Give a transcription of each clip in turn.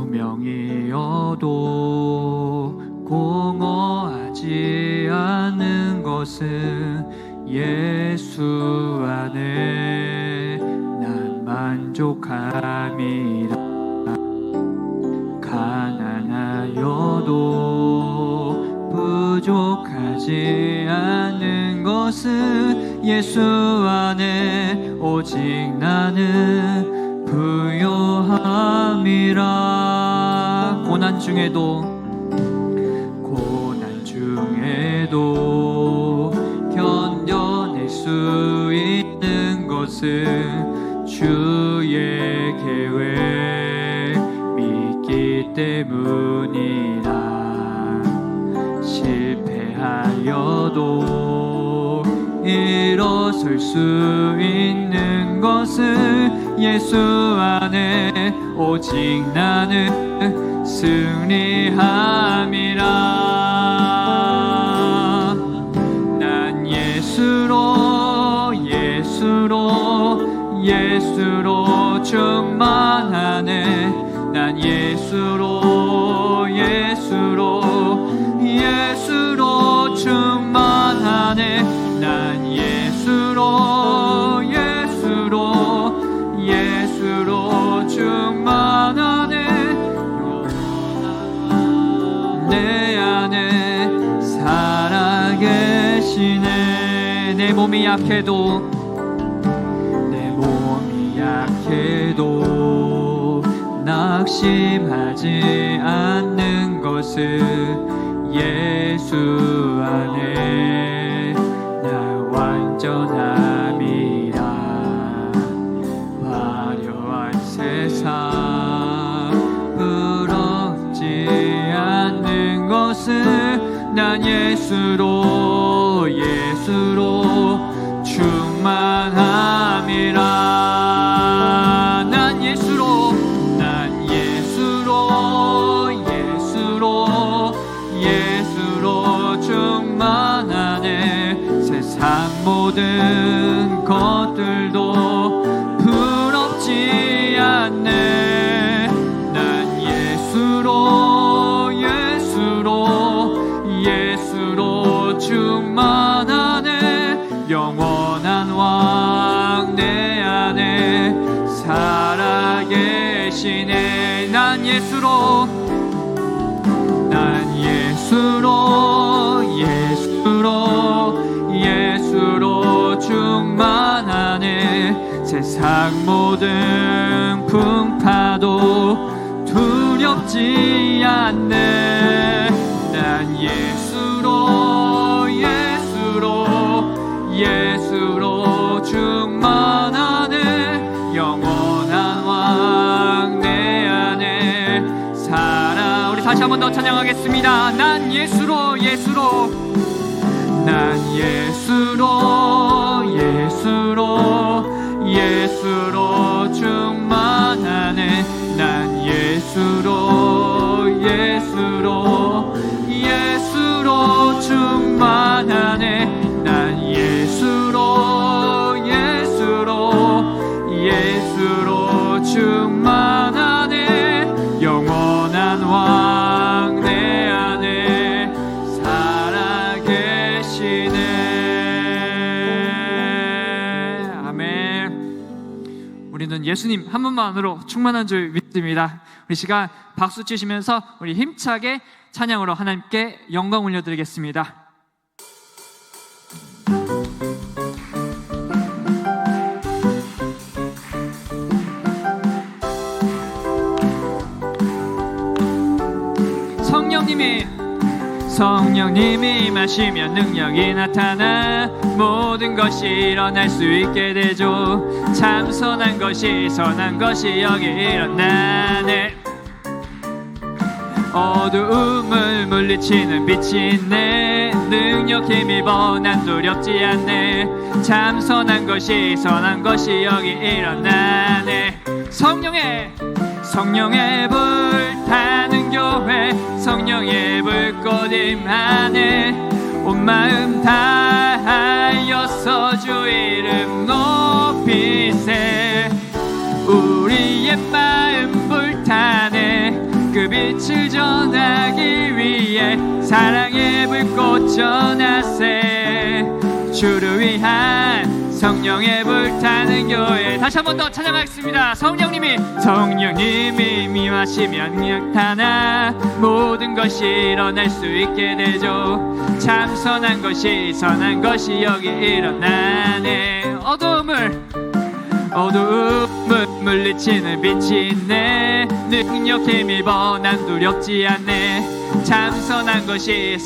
무명이어도 공허하지 않는 것은 예수 안에 난 만족함이라. 가난하여도 부족하지 않는 것은 예수 안에 오직 나는 부요함이라. 고난 중에도 견뎌낼 수 있는 것은 주의 계획 믿기 때문이라. 실패하여도 일어설 수 있는 것은 예수 안에 오직 나는 승리함이라. 난 예수로 충만하네. 난 예수로 충만하네. 난 예수로 충만하네. 내 안에 살아계시네. 내 몸이 약해도 낙심하지 않는 것은 예수 안에 나 완전함이라. 화려한 세상 부럽지 않는 것은 난 예수로 충만함이라. 모든 것들도 부럽지 않네. 난 예수로 충만하네. 영원한 왕 내 안에 살아계시네. 난 예수로 충만하네. 세상 모든 풍파도 두렵지 않네. 난 예수로 충만하네. 영원한 왕 내 안에 살아. 우리 다시 한 번 더 찬양하겠습니다. 난 예수로 난 예수로 충만하네. 난 예수로 충만하네. 난 예수로 충만하네. 영원한 왕 내 안에 살아계시네. 아멘. 우리는 예수님 한 분만으로 충만한 줄 믿습니다. 우리 시간 박수 치시면서 우리 힘차게 찬양으로 하나님께 영광 올려드리겠습니다. 성령님이 임하시면 능력이 나타나 모든 것이 일어날 수 있게 되죠. 참 선한 것이 여기 일어나네. 어두움을 물리치는 빛이 있네. 능력 힘입어 난 두렵지 않네. 참 선한 것이 여기 일어나네. 성령의 불타는 교회, 성령의 불꽃 임하네. 온 마음 다하여서 주 이름 높이세. 전하기 위해 사랑의 불꽃 전하세. 주를 위한 성령의 불타는 교회. 다시 한 번 더 찬양하겠습니다. 성령님이 임하시면 나타나 모든 것이 일어날 수 있게 되죠. 참 선한 것이 여기 일어나네. 어두움을 물리치는 빛이 있네. 능력 힘입어 난 두렵지 않네. 참 선한 것이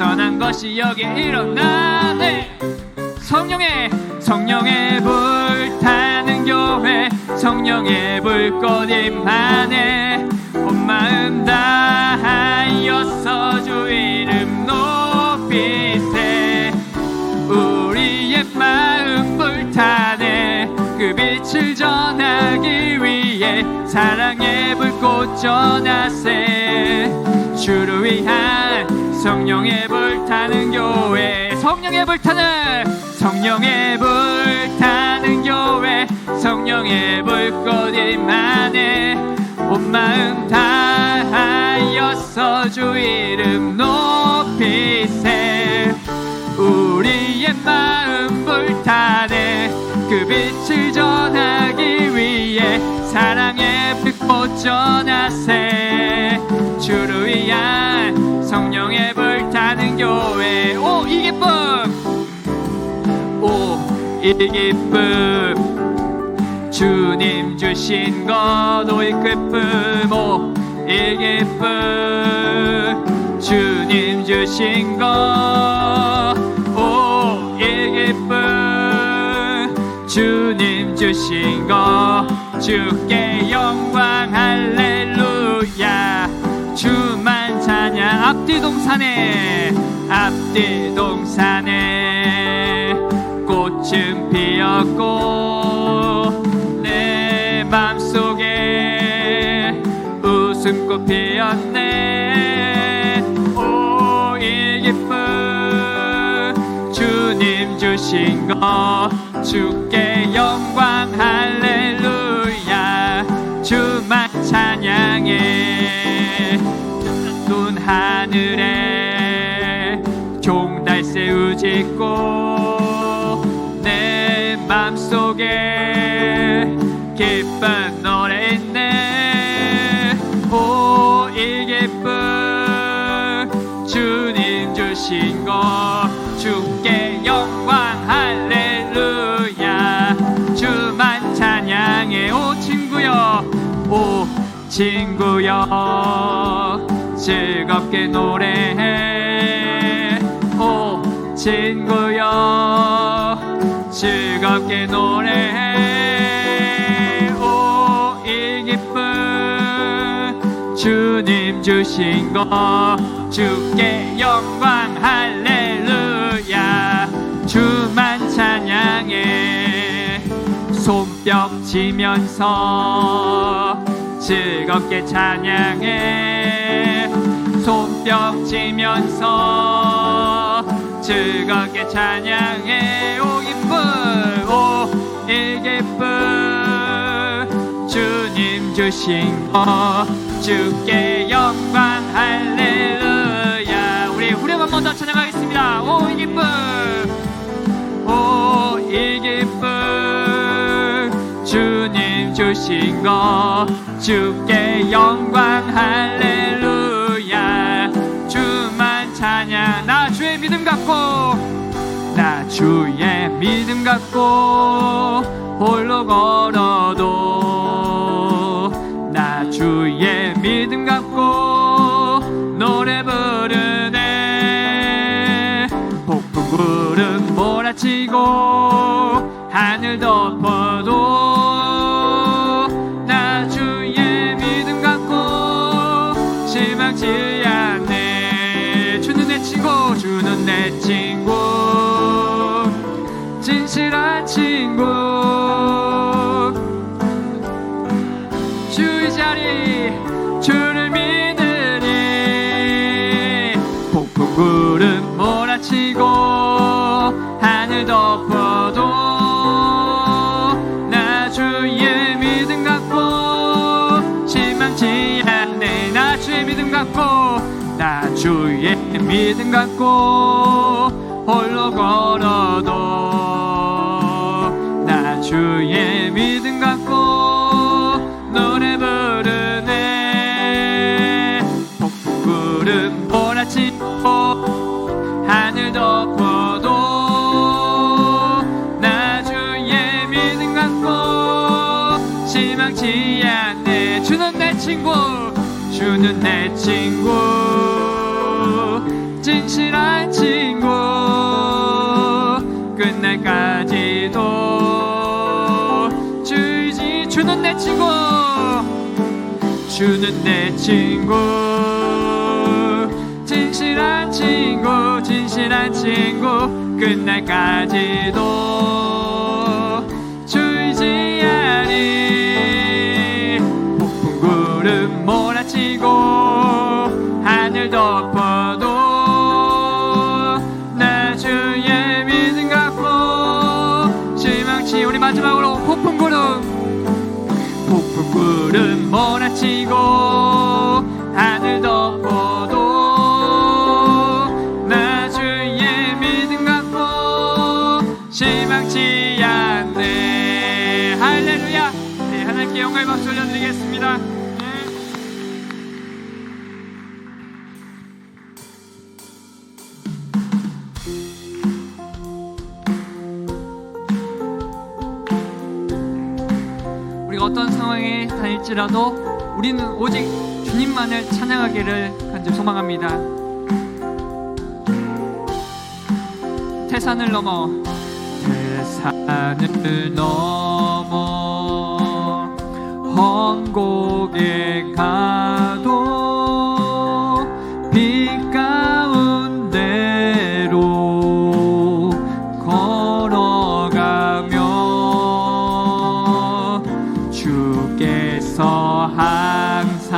여기 일어나네. 성령의 불타는 교회, 성령의 불꽃 임하네. 온 마음 다하여서 주 이름 높이세. 우리의 마음 불타네. 그 빛을 전하기 위해 사랑의 불꽃 전하세. 주를 위한 성령의 불타는 교회. 성령의 불타는 교회, 성령의 불꽃 임하네. 온 마음 다하여서 주 이름 높이세. 우리의 마음 불타네. 그 빛을 전하기 위해 사랑의 불꽃 전하세. 주를 위한 성령의 불타는 교회. 오, 이 기쁨, 주님 주신 것. 오, 이 기쁨, 오, 이 기쁨, 주님 주신 것. 오, 이 기쁨, 주님 주신 것. 주께 영광 할렐루야. 주만 찬양. 앞뒤동산에 꽃은 피었고 내 맘속에 웃음꽃 피었네. 오, 이 기쁨, 주님 주신 것. 주께 영광 할렐루야. 주만 찬양해. 눈 하늘에 종달새 짓고 내 맘속에 기쁜 노래 있네. 오, 이 기쁨, 주님 주신 것. 주께 영광 할렐루야. 주만 찬양해. 오 친구여 즐겁게 노래해. 오 친구여 즐겁게 노래해. 오, 이 기쁨, 주님 주신 것. 주께 영광 할렐루야. 주만 찬양해. 손뼉 치면서 즐겁게 찬양해. 손뼉 치면서 즐겁게 찬양해. 오 기쁨, 오 이 기쁨, 주님 주신 것. 주께 영광 할렐루야. 우리 후렴 한 번 더 찬양하겠습니다. 오 이 기쁨, 오 이 기쁨, 주님 주신 것. 주께 영광 할렐루야. 주만 찬양. 나 주의 믿음 갖고, 나 주의 믿음 갖고 홀로 걸어도, 나 주의 믿음 갖고 노래 부르네. 폭풍 구름 몰아치고 하늘 덮어도 나 주의 믿음 갖고 실망치 않네. 주는 내 친구, 주는 내 친구, 진실한 친구. 주의 자리, 주를 믿으니. 폭풍 구름 몰아치고 하늘 덮어도 나 주의 믿음 갖고 실망치 않네. 나 주의 믿음 갖고 주의 믿음 갖고 홀로 걸어도 나 주의 믿음 갖고 노래 부르네. 폭풍 구름 몰아치고 하늘 덮어도 나 주의 믿음 갖고 실망치 않네. 주는 내 친구, 주는 내 친구, 진실한 친구, 끝날까지도 주지. 주는 내 친구, 주는 내 친구, 진실한 친구, 진실한 친구, 끝날까지도 주지 않니. 폭풍 구름 몰아치고 하늘 덮어도 나 주의 믿음 갖고 실망치. 우리 마지막으로 폭풍 구름 몰아치고 하늘 덮어도 나 주의 믿음 갖고 실망치 않네. 할렐루야. 네, 하나님께 영광의 박수 올려드리겠습니다. 우리가 어떤 상황에 다닐지라도 우리는 오직 주님만을 찬양하기를 간절히 소망합니다. 태산을 넘어 험곡에 가도 빛 가운데로 걸어가며 주께서 항상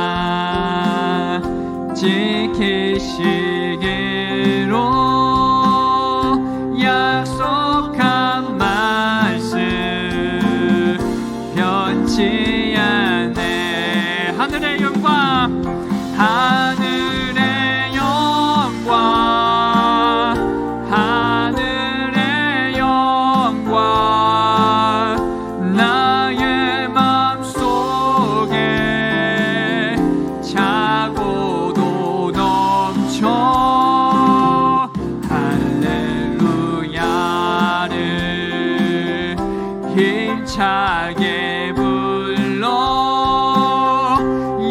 지키시기로 약속한 말씀 변치 않네. 하늘의 영광, 하늘의 영광, 하늘의 영광, 나의 맘속에 차고도 넘쳐 할렐루야를 힘차게 불러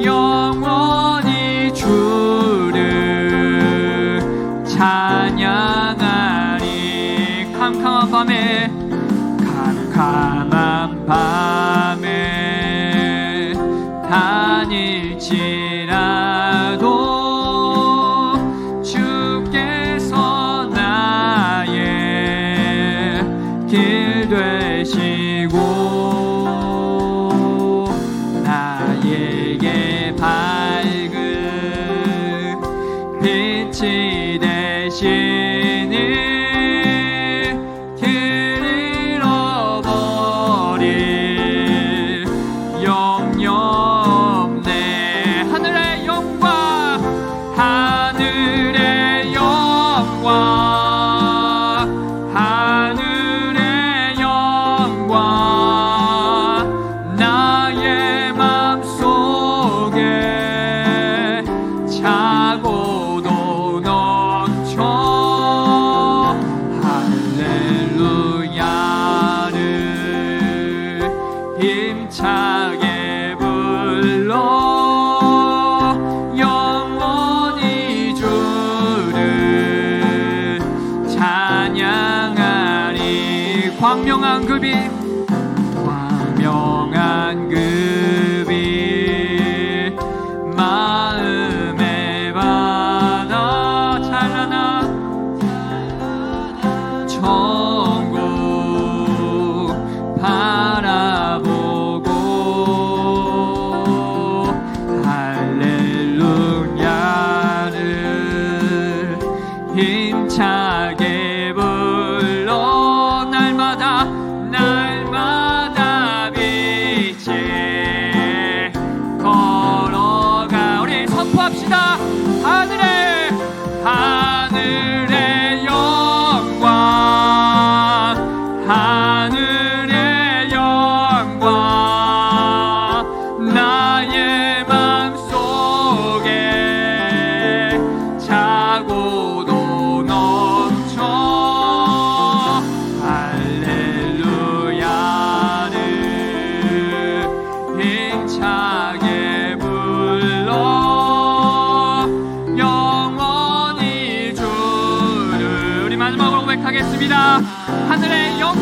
영원히 주를 찬양하리. 캄캄한 밤에 다닐지라도 주께서 나의 길 되시고 나에게 밝은 빛이 되시니 길 잃어버릴 염려 없네. 하늘의 영광, 하늘의 영광, 하늘의 영광, 나의 맘속에 차고도 넘쳐 할렐루야를 힘차게 불러 영원히 주를 찬양하리. 광명한 급이, 광명한 급이 마음의 바다 찬란한 천국 바라보고 할렐루야를 힘차게 불러 날마다 날마다 빛 하늘의 영광 나의 맘속에 차고도 넘쳐 할렐루야를 힘차게 불러 영원히 주를. 우리 마지막으로 고백하겠습니다. 하늘의 영광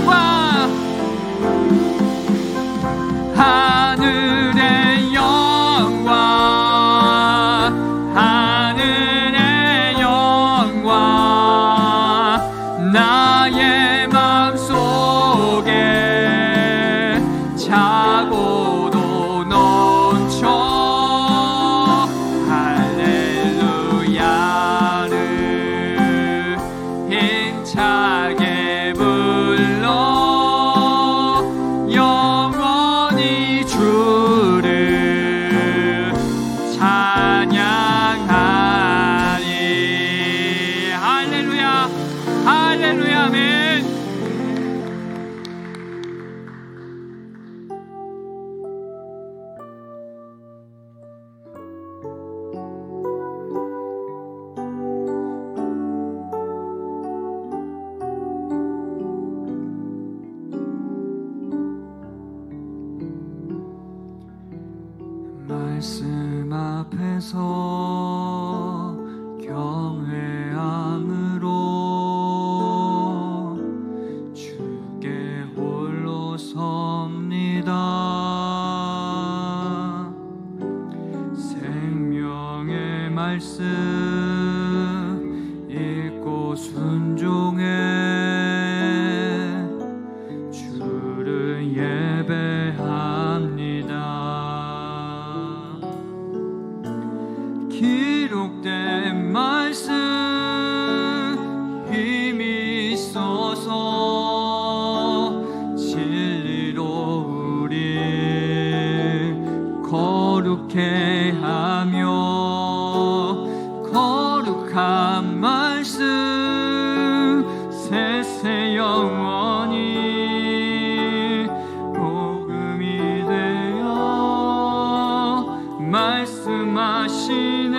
하늘의 영광 하늘의 영광 나의 맘속에 차고도 넘쳐 할렐루야를 힘차게 불러 영원히 주를 찬양하리. 할렐루야 할렐루야 아멘. 말씀 앞에서 경외함으로 주께 홀로 섭니다. 생명의 말씀 읽고 순종해 주를 예배합니다. 기록된 말씀 힘이 있어서 진리로 우리 거룩해 하며 거룩한 말씀 세세 영원히 복음이 되어 말씀하시네.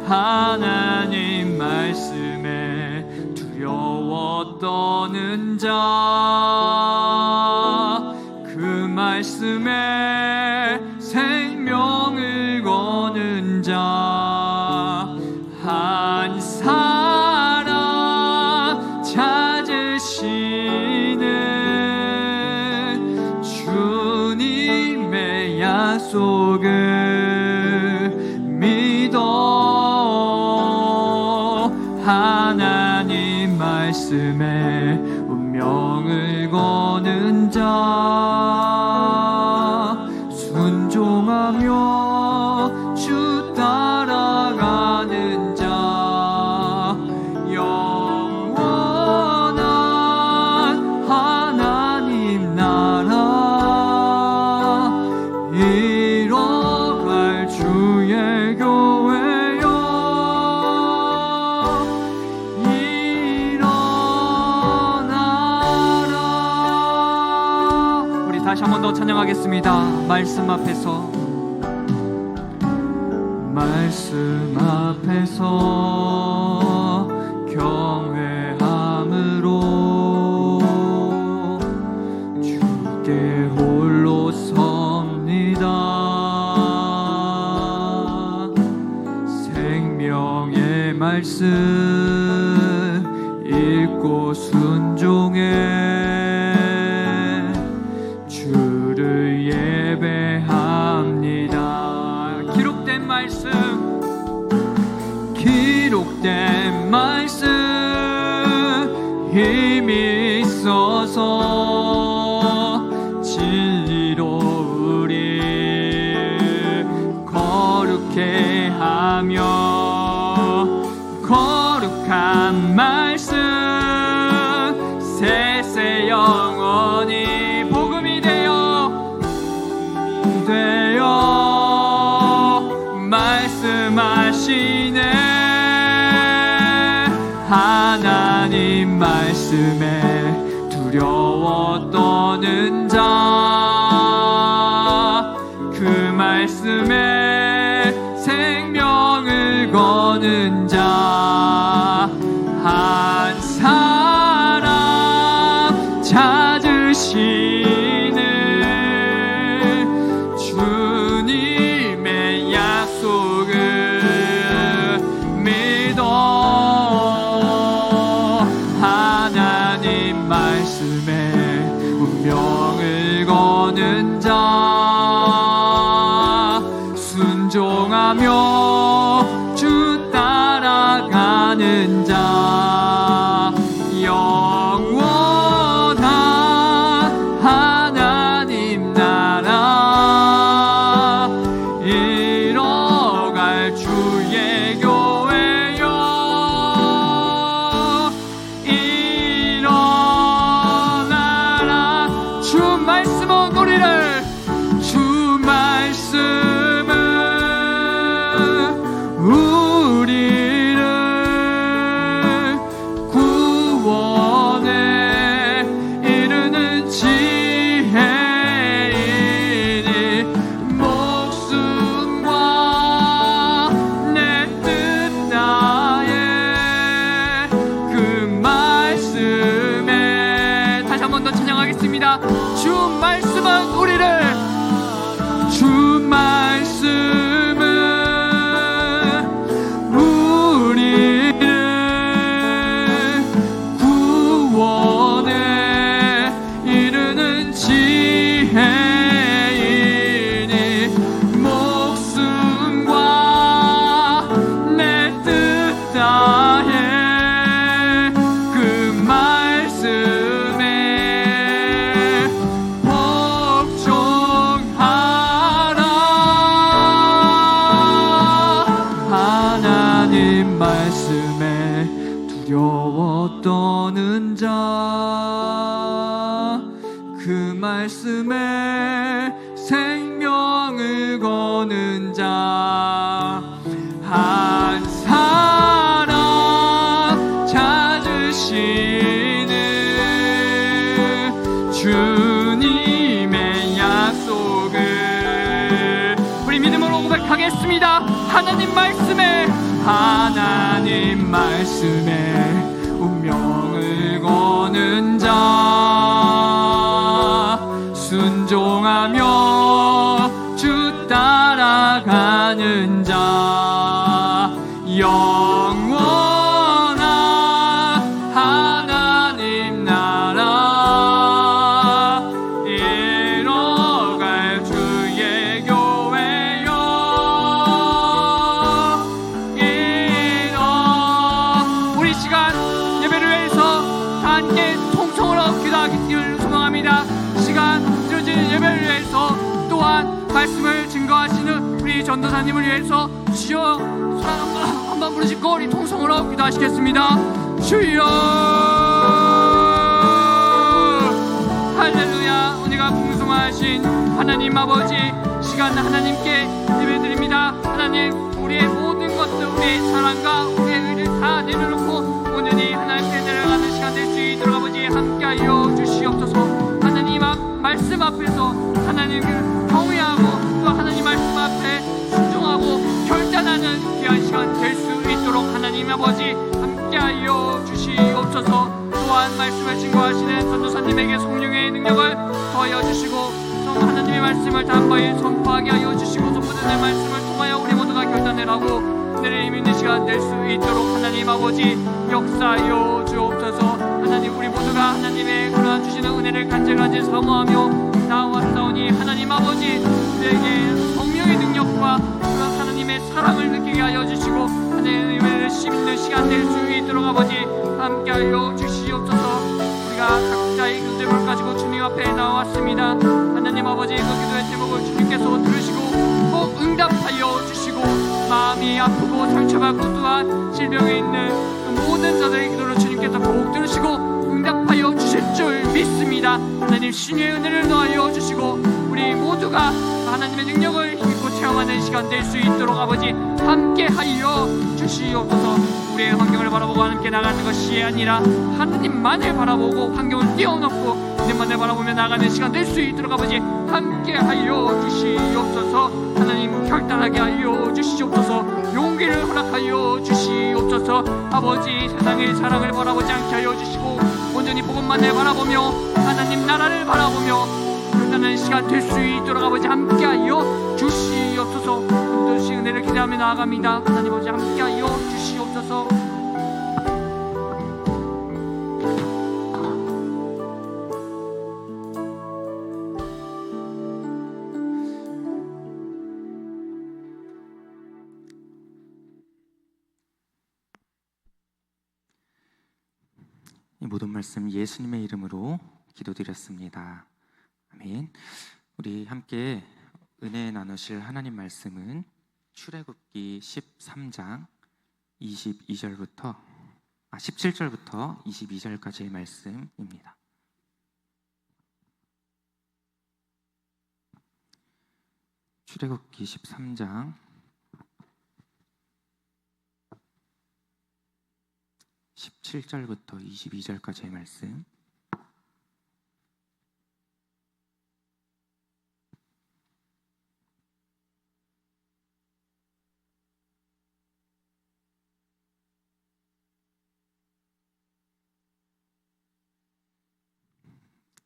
하나님 말씀에 두려워 떠는 자 그 말씀에 생명을 거는 자 한 사람 찾으시는 주님의 약속을 믿어. 하나님 말씀에 운명을 거는 자 순종하며 주 따라가는 자 영원한 하나님 나라 이뤄갈 주의 교회여 일어나라. 우리 다시 한 번 더 찬양하겠습니다. 말씀 앞에서 말씀 앞에서 경외함으로 주께 홀로 섭니다. 생명의 말씀 읽고 순종해 주를 예배합니다. 기록된 말씀 힘이 있어서 진리로 우리 거룩해 하며 거룩한 말씀 세세 영원히 복음이 되어 말씀하시네. 하나 하나님 말씀에 두려워 떠는 자, 그 말씀에 생명을 거는 자, 한 사람 찾으시는 주님의 약속을 믿어. 하나님 말씀에 운명을 거는 자, 순종하며 주 따라가는 자, 영원한 하나님 나라 이뤄갈 주의 교회여, 일어나라. 주 말씀은 우리를, 주 말씀은 우리를 구원에 이르는 지혜이니, 목숨과 내 뜻 다해 그 말씀에. 다시 한 번 더 찬양하겠습니다. 주 말씀은 우리를, 주 말씀은 우리를 구원에 이르는 지혜이니, 목숨과 내 뜻 다해 그 말씀에 복종하라. 하나님 말씀에 두려워 떠는 자, 그 말씀에 생명을 거는 자, 한 사람 찾으시는 주님의 약속을 우리 믿음으로 고백하겠습니다. 하나님 말씀에, 하나님 말씀에 운명을 거는 자, 순종하며 주 따라가는 자, 영원한 하나님 나라 이뤄갈 주의 교회여, 우리 시간 예배를 위해서 다 함께 통성으로 기도하기를 소망합니다. 시간 드려지는 예배를 위해서, 또한 말씀을 증거하시는 우리 전도사님을 위해서 주여 한번 부르시고 우리 통성으로 기도하시겠습니다. 주여 할렐루야. 은혜가 풍성하신 하나님 아버지, 시간 하나님께 예배드립니다. 하나님, 우리의 모든 것들, 우리의 사랑과 우리의 의를 다 내려놓고 온전히 하나님께 내려가는 시간 될 수 있도록 아버지 함께하여 주시옵소서. 하나님 말씀 앞에서 하나님을 경외하고 또 하나님 말씀 앞에 순종하고 결단하는 귀한 시간 될 수 있도록 하나님 아버지 함께하여 주시옵소서. 또한 말씀을 증거하시는 전도사님에게 성령의 능력을 더하여 주시고, 또 하나님의 말씀을 단번에 선포하게 하여 주시고, 선포되는 말씀을 통하여 우리 모두가 결단을 하고 은혜를 힘 있는 시간 될 수 있도록 하나님 아버지 역사하여 주옵소서. 하나님, 우리 모두가 하나님의 그러한 주시는 은혜를 간절하게 사모하며 나왔사오니, 하나님 아버지 우리에게 성령의 능력과 그런 하나님의 사랑을 느끼게 하여 주시고, 하나님의 은혜를 씹는 시간 될 수 있도록 아버지 함께하여 주시옵소서. 우리가 각자의 기도를 가지고 주님 앞에 나왔습니다. 하나님 아버지, 그 기도의 제목을 주님께서 들으시고 꼭 응답하여 주시고, 마음이 아프고 상처받고 또한 질병에 있는 그 모든 자들의 기도를 주님께서 꼭 들으시고 응답하여 주실 줄 믿습니다. 하나님, 신의 은혜를 더하여 주시고 우리 모두가 하나님의 능력을 힘입고 체험 체험하는 시간 될 수 있도록 아버지 함께하여 주시옵소서. 우리의 환경을 바라보고 함께 나가는 것이 아니라 하나님만을 바라보고 환경을 뛰어넘고 하나님만을 바라보며 나가는 시간 될 수 있도록 아버지 함께하여 주시옵소서. 하나님 결단하게 하여 주시옵소서. 용기를 허락하여 주시옵소서. 아버지 세상의 사랑을 바라보지 않게 하여 주시고 온전히 복음만을 바라보며 하나님 나라를 바라보며 결단하는 시간 될 수 있도록 아버지 함께하여 주시옵소서. 오늘도 주신 은혜를 기대하며 나아갑니다. 하나님 아버지 함께하여 주시옵소서. 이 모든 말씀 예수님의 이름으로 기도드렸습니다. 아멘. 우리 함께 은혜 나누실 하나님 말씀은 출애굽기 13장 17절부터 22절까지의 말씀입니다. 출애굽기 13장 17절부터 22절까지의 말씀.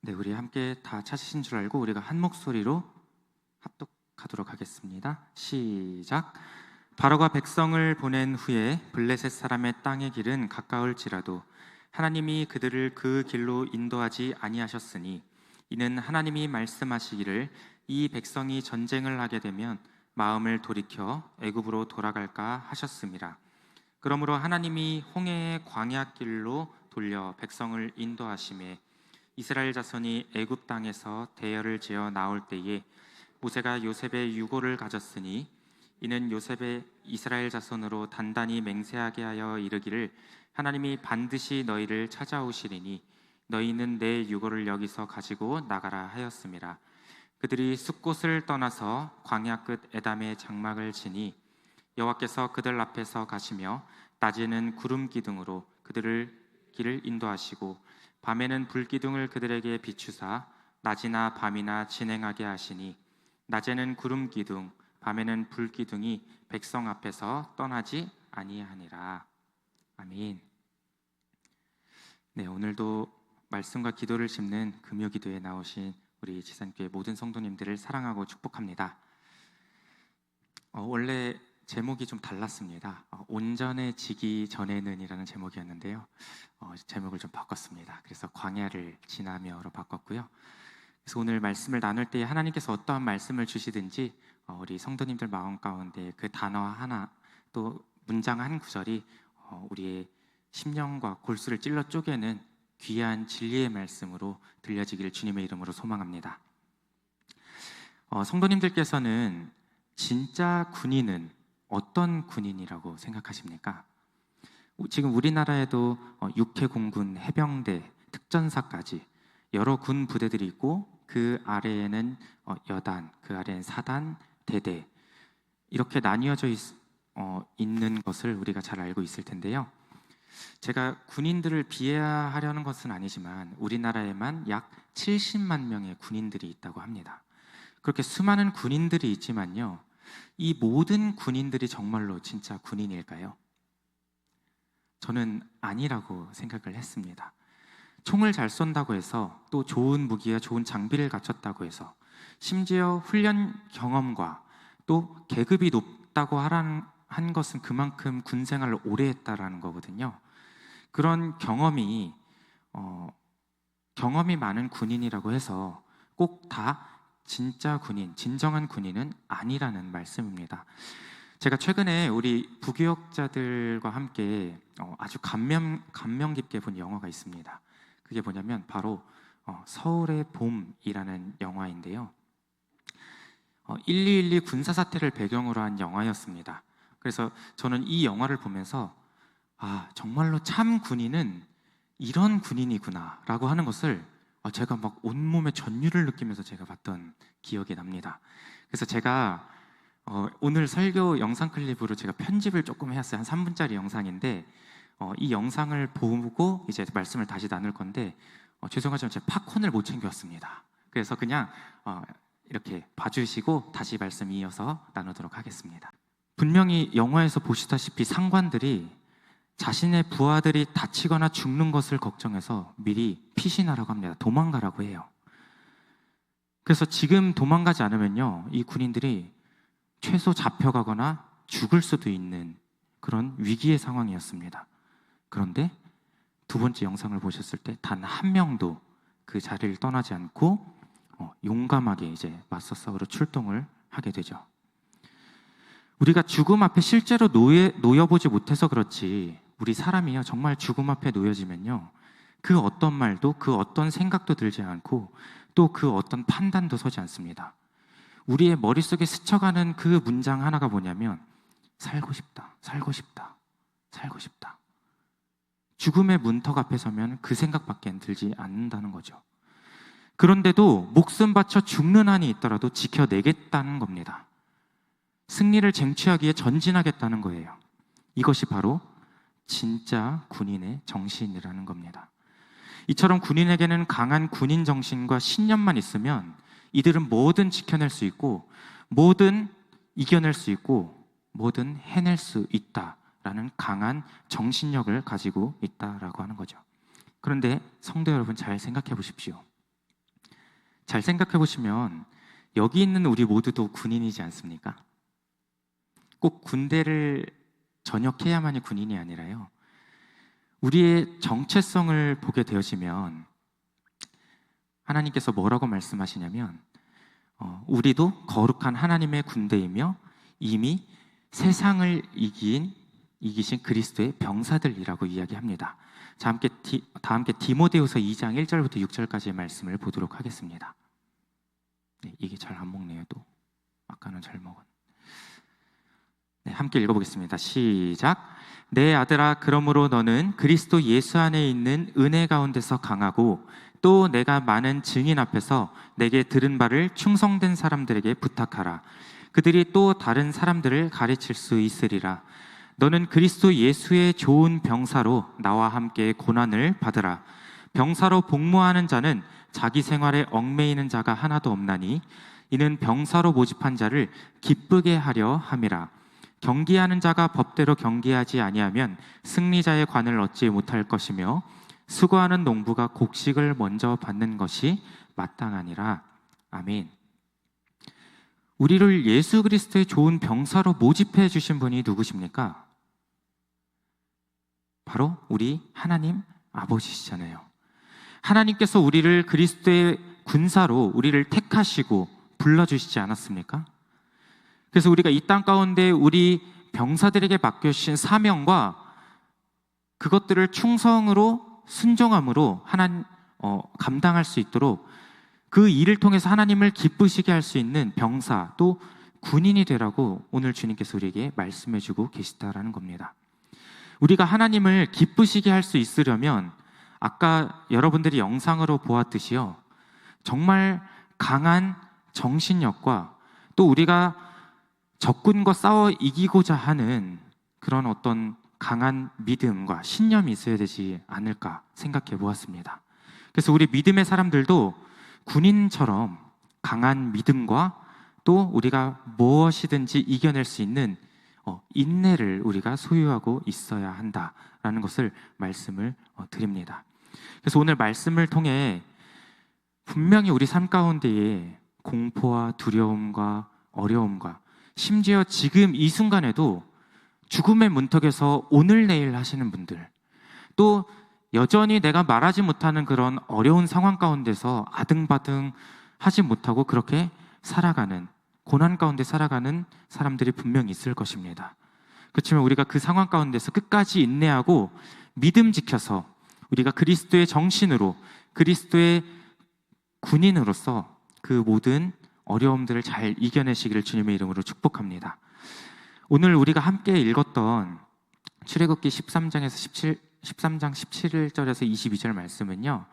네, 우리 함께 다 찾으신 줄 알고 우리가 한 목소리로 합독하도록 하겠습니다. 시작. 바로가 백성을 보낸 후에 블레셋 사람의 땅의 길은 가까울지라도 하나님이 그들을 그 길로 인도하지 아니하셨으니 이는 하나님이 말씀하시기를 이 백성이 전쟁을 하게 되면 마음을 돌이켜 애굽으로 돌아갈까 하셨습니다. 그러므로 하나님이 홍해의 광야 길로 돌려 백성을 인도하심에 이스라엘 자손이 애굽 땅에서 대열을 지어 나올 때에 모세가 요셉의 유고를 가졌으니 이는 요셉의 이스라엘 자손으로 단단히 맹세하게 하여 이르기를 하나님이 반드시 너희를 찾아오시리니 너희는 내 유고를 여기서 가지고 나가라 하였습니다. 그들이 숲곳을 떠나서 광야 끝 에담의 장막을 지니 여호와께서 그들 앞에서 가시며 낮에는 구름 기둥으로 그들을 길을 인도하시고 밤에는 불 기둥을 그들에게 비추사 낮이나 밤이나 진행하게 하시니 낮에는 구름 기둥 밤에는 불 기둥이 백성 앞에서 떠나지 아니하니라. 아멘. 네, 오늘도 말씀과 기도를 짚는 금요기도에 나오신 우리 지산교회 모든 성도님들을 사랑하고 축복합니다. 원래 제목이 좀 달랐습니다. 온전해지기 전에는이라는 제목이었는데요. 제목을 좀 바꿨습니다. 그래서 광야를 지나며로 바꿨고요. 그래서 오늘 말씀을 나눌 때 하나님께서 어떠한 말씀을 주시든지 우리 성도님들 마음 가운데 그 단어 하나 또 문장 한 구절이 우리의 심령과 골수를 찔러 쪼개는 귀한 진리의 말씀으로 들려지기를 주님의 이름으로 소망합니다. 성도님들께서는 진짜 군인은 어떤 군인이라고 생각하십니까? 지금 우리나라에도 육해공군, 해병대, 특전사까지 여러 군 부대들이 있고 그 아래에는 여단, 그 아래에는 사단, 대대 이렇게 나뉘어져 있는 것을 우리가 잘 알고 있을 텐데요. 제가 군인들을 비하하려는 것은 아니지만 우리나라에만 약 70만 명의 군인들이 있다고 합니다. 그렇게 수많은 군인들이 있지만요, 이 모든 군인들이 정말로 진짜 군인일까요? 저는 아니라고 생각을 했습니다. 총을 잘 쏜다고 해서 또 좋은 무기와 좋은 장비를 갖췄다고 해서 심지어 훈련 경험과 또 계급이 높다고 한 것은 그만큼 군 생활을 오래 했다라는 거거든요. 그런 경험이 많은 군인이라고 해서 꼭 다 진짜 군인, 진정한 군인은 아니라는 말씀입니다. 제가 최근에 우리 부교역자들과 함께 아주 감명 깊게 본 영화가 있습니다. 그게 뭐냐면 바로 서울의 봄이라는 영화인데요. 1212 군사사태를 배경으로 한 영화였습니다. 그래서 저는 이 영화를 보면서 정말로 참 군인은 이런 군인이구나 라고 하는 것을 제가 막 온몸에 전율을 느끼면서 제가 봤던 기억이 납니다. 그래서 제가 오늘 설교 영상 클립으로 제가 편집을 조금 해왔어요. 한 3분짜리 영상인데 이 영상을 보고 이제 말씀을 다시 나눌 건데 죄송하지만 제가 팝콘을 못 챙겨왔습니다. 그래서 그냥 이렇게 봐주시고 다시 말씀 이어서 나누도록 하겠습니다. 분명히 영화에서 보시다시피 상관들이 자신의 부하들이 다치거나 죽는 것을 걱정해서 미리 피신하라고 합니다. 도망가라고 해요. 그래서 지금 도망가지 않으면요, 이 군인들이 최소 잡혀가거나 죽을 수도 있는 그런 위기의 상황이었습니다. 그런데 두 번째 영상을 보셨을 때 단 한 명도 그 자리를 떠나지 않고 용감하게 이제 맞서 싸우러 출동을 하게 되죠. 우리가 죽음 앞에 실제로 놓여보지 못해서 그렇지, 우리 사람이요 정말 죽음 앞에 놓여지면요 그 어떤 말도 그 어떤 생각도 들지 않고 또 그 어떤 판단도 서지 않습니다. 우리의 머릿속에 스쳐가는 그 문장 하나가 뭐냐면 살고 싶다, 살고 싶다, 살고 싶다. 죽음의 문턱 앞에 서면 그 생각밖에 들지 않는다는 거죠. 그런데도 목숨 바쳐 죽는 한이 있더라도 지켜내겠다는 겁니다. 승리를 쟁취하기 위해 전진하겠다는 거예요. 이것이 바로 진짜 군인의 정신이라는 겁니다. 이처럼 군인에게는 강한 군인 정신과 신념만 있으면 이들은 뭐든 지켜낼 수 있고 뭐든 이겨낼 수 있고 뭐든 해낼 수 있다라는 강한 정신력을 가지고 있다라고 하는 거죠. 그런데 성도 여러분, 잘 생각해 보십시오. 잘 생각해 보시면 여기 있는 우리 모두도 군인이지 않습니까? 꼭 군대를 전역해야만이 군인이 아니라요, 우리의 정체성을 보게 되어지면 하나님께서 뭐라고 말씀하시냐면 우리도 거룩한 하나님의 군대이며 이미 세상을 이기신 그리스도의 병사들이라고 이야기합니다. 자, 다 함께 디모데후서 2장 1절부터 6절까지의 말씀을 보도록 하겠습니다. 네, 이게 잘 안 먹네요. 또 아까는 잘 먹은. 네, 함께 읽어보겠습니다. 시작. 내 아들아, 그러므로 너는 그리스도 예수 안에 있는 은혜 가운데서 강하고 또 내가 많은 증인 앞에서 내게 들은 바를 충성된 사람들에게 부탁하라. 그들이 또 다른 사람들을 가르칠 수 있으리라. 너는 그리스도 예수의 좋은 병사로 나와 함께 고난을 받으라. 병사로 복무하는 자는 자기 생활에 얽매이는 자가 하나도 없나니 이는 병사로 모집한 자를 기쁘게 하려 함이라. 경기하는 자가 법대로 경기하지 아니하면 승리자의 관을 얻지 못할 것이며 수고하는 농부가 곡식을 먼저 받는 것이 마땅하니라. 아멘. 우리를 예수 그리스도의 좋은 병사로 모집해 주신 분이 누구십니까? 바로 우리 하나님 아버지시잖아요. 하나님께서 우리를 그리스도의 군사로 우리를 택하시고 불러주시지 않았습니까? 그래서 우리가 이 땅 가운데 우리 병사들에게 맡겨주신 사명과 그것들을 충성으로 순종함으로 감당할 수 있도록 그 일을 통해서 하나님을 기쁘시게 할 수 있는 병사 또 군인이 되라고 오늘 주님께서 우리에게 말씀해주고 계시다라는 겁니다. 우리가 하나님을 기쁘시게 할 수 있으려면 아까 여러분들이 영상으로 보았듯이요, 정말 강한 정신력과 또 우리가 적군과 싸워 이기고자 하는 그런 어떤 강한 믿음과 신념이 있어야 되지 않을까 생각해 보았습니다. 그래서 우리 믿음의 사람들도 군인처럼 강한 믿음과 또 우리가 무엇이든지 이겨낼 수 있는 인내를 우리가 소유하고 있어야 한다라는 것을 말씀을 드립니다. 그래서 오늘 말씀을 통해 분명히 우리 삶 가운데에 공포와 두려움과 어려움과 심지어 지금 이 순간에도 죽음의 문턱에서 오늘 내일 하시는 분들, 또 여전히 내가 말하지 못하는 그런 어려운 상황 가운데서 아등바등 하지 못하고 그렇게 살아가는, 고난 가운데 살아가는 사람들이 분명히 있을 것입니다. 그렇지만 우리가 그 상황 가운데서 끝까지 인내하고 믿음 지켜서 우리가 그리스도의 정신으로 그리스도의 군인으로서 그 모든 어려움들을 잘 이겨내시기를 주님의 이름으로 축복합니다. 오늘 우리가 함께 읽었던 출애굽기 13장 17절에서 22절 말씀은요,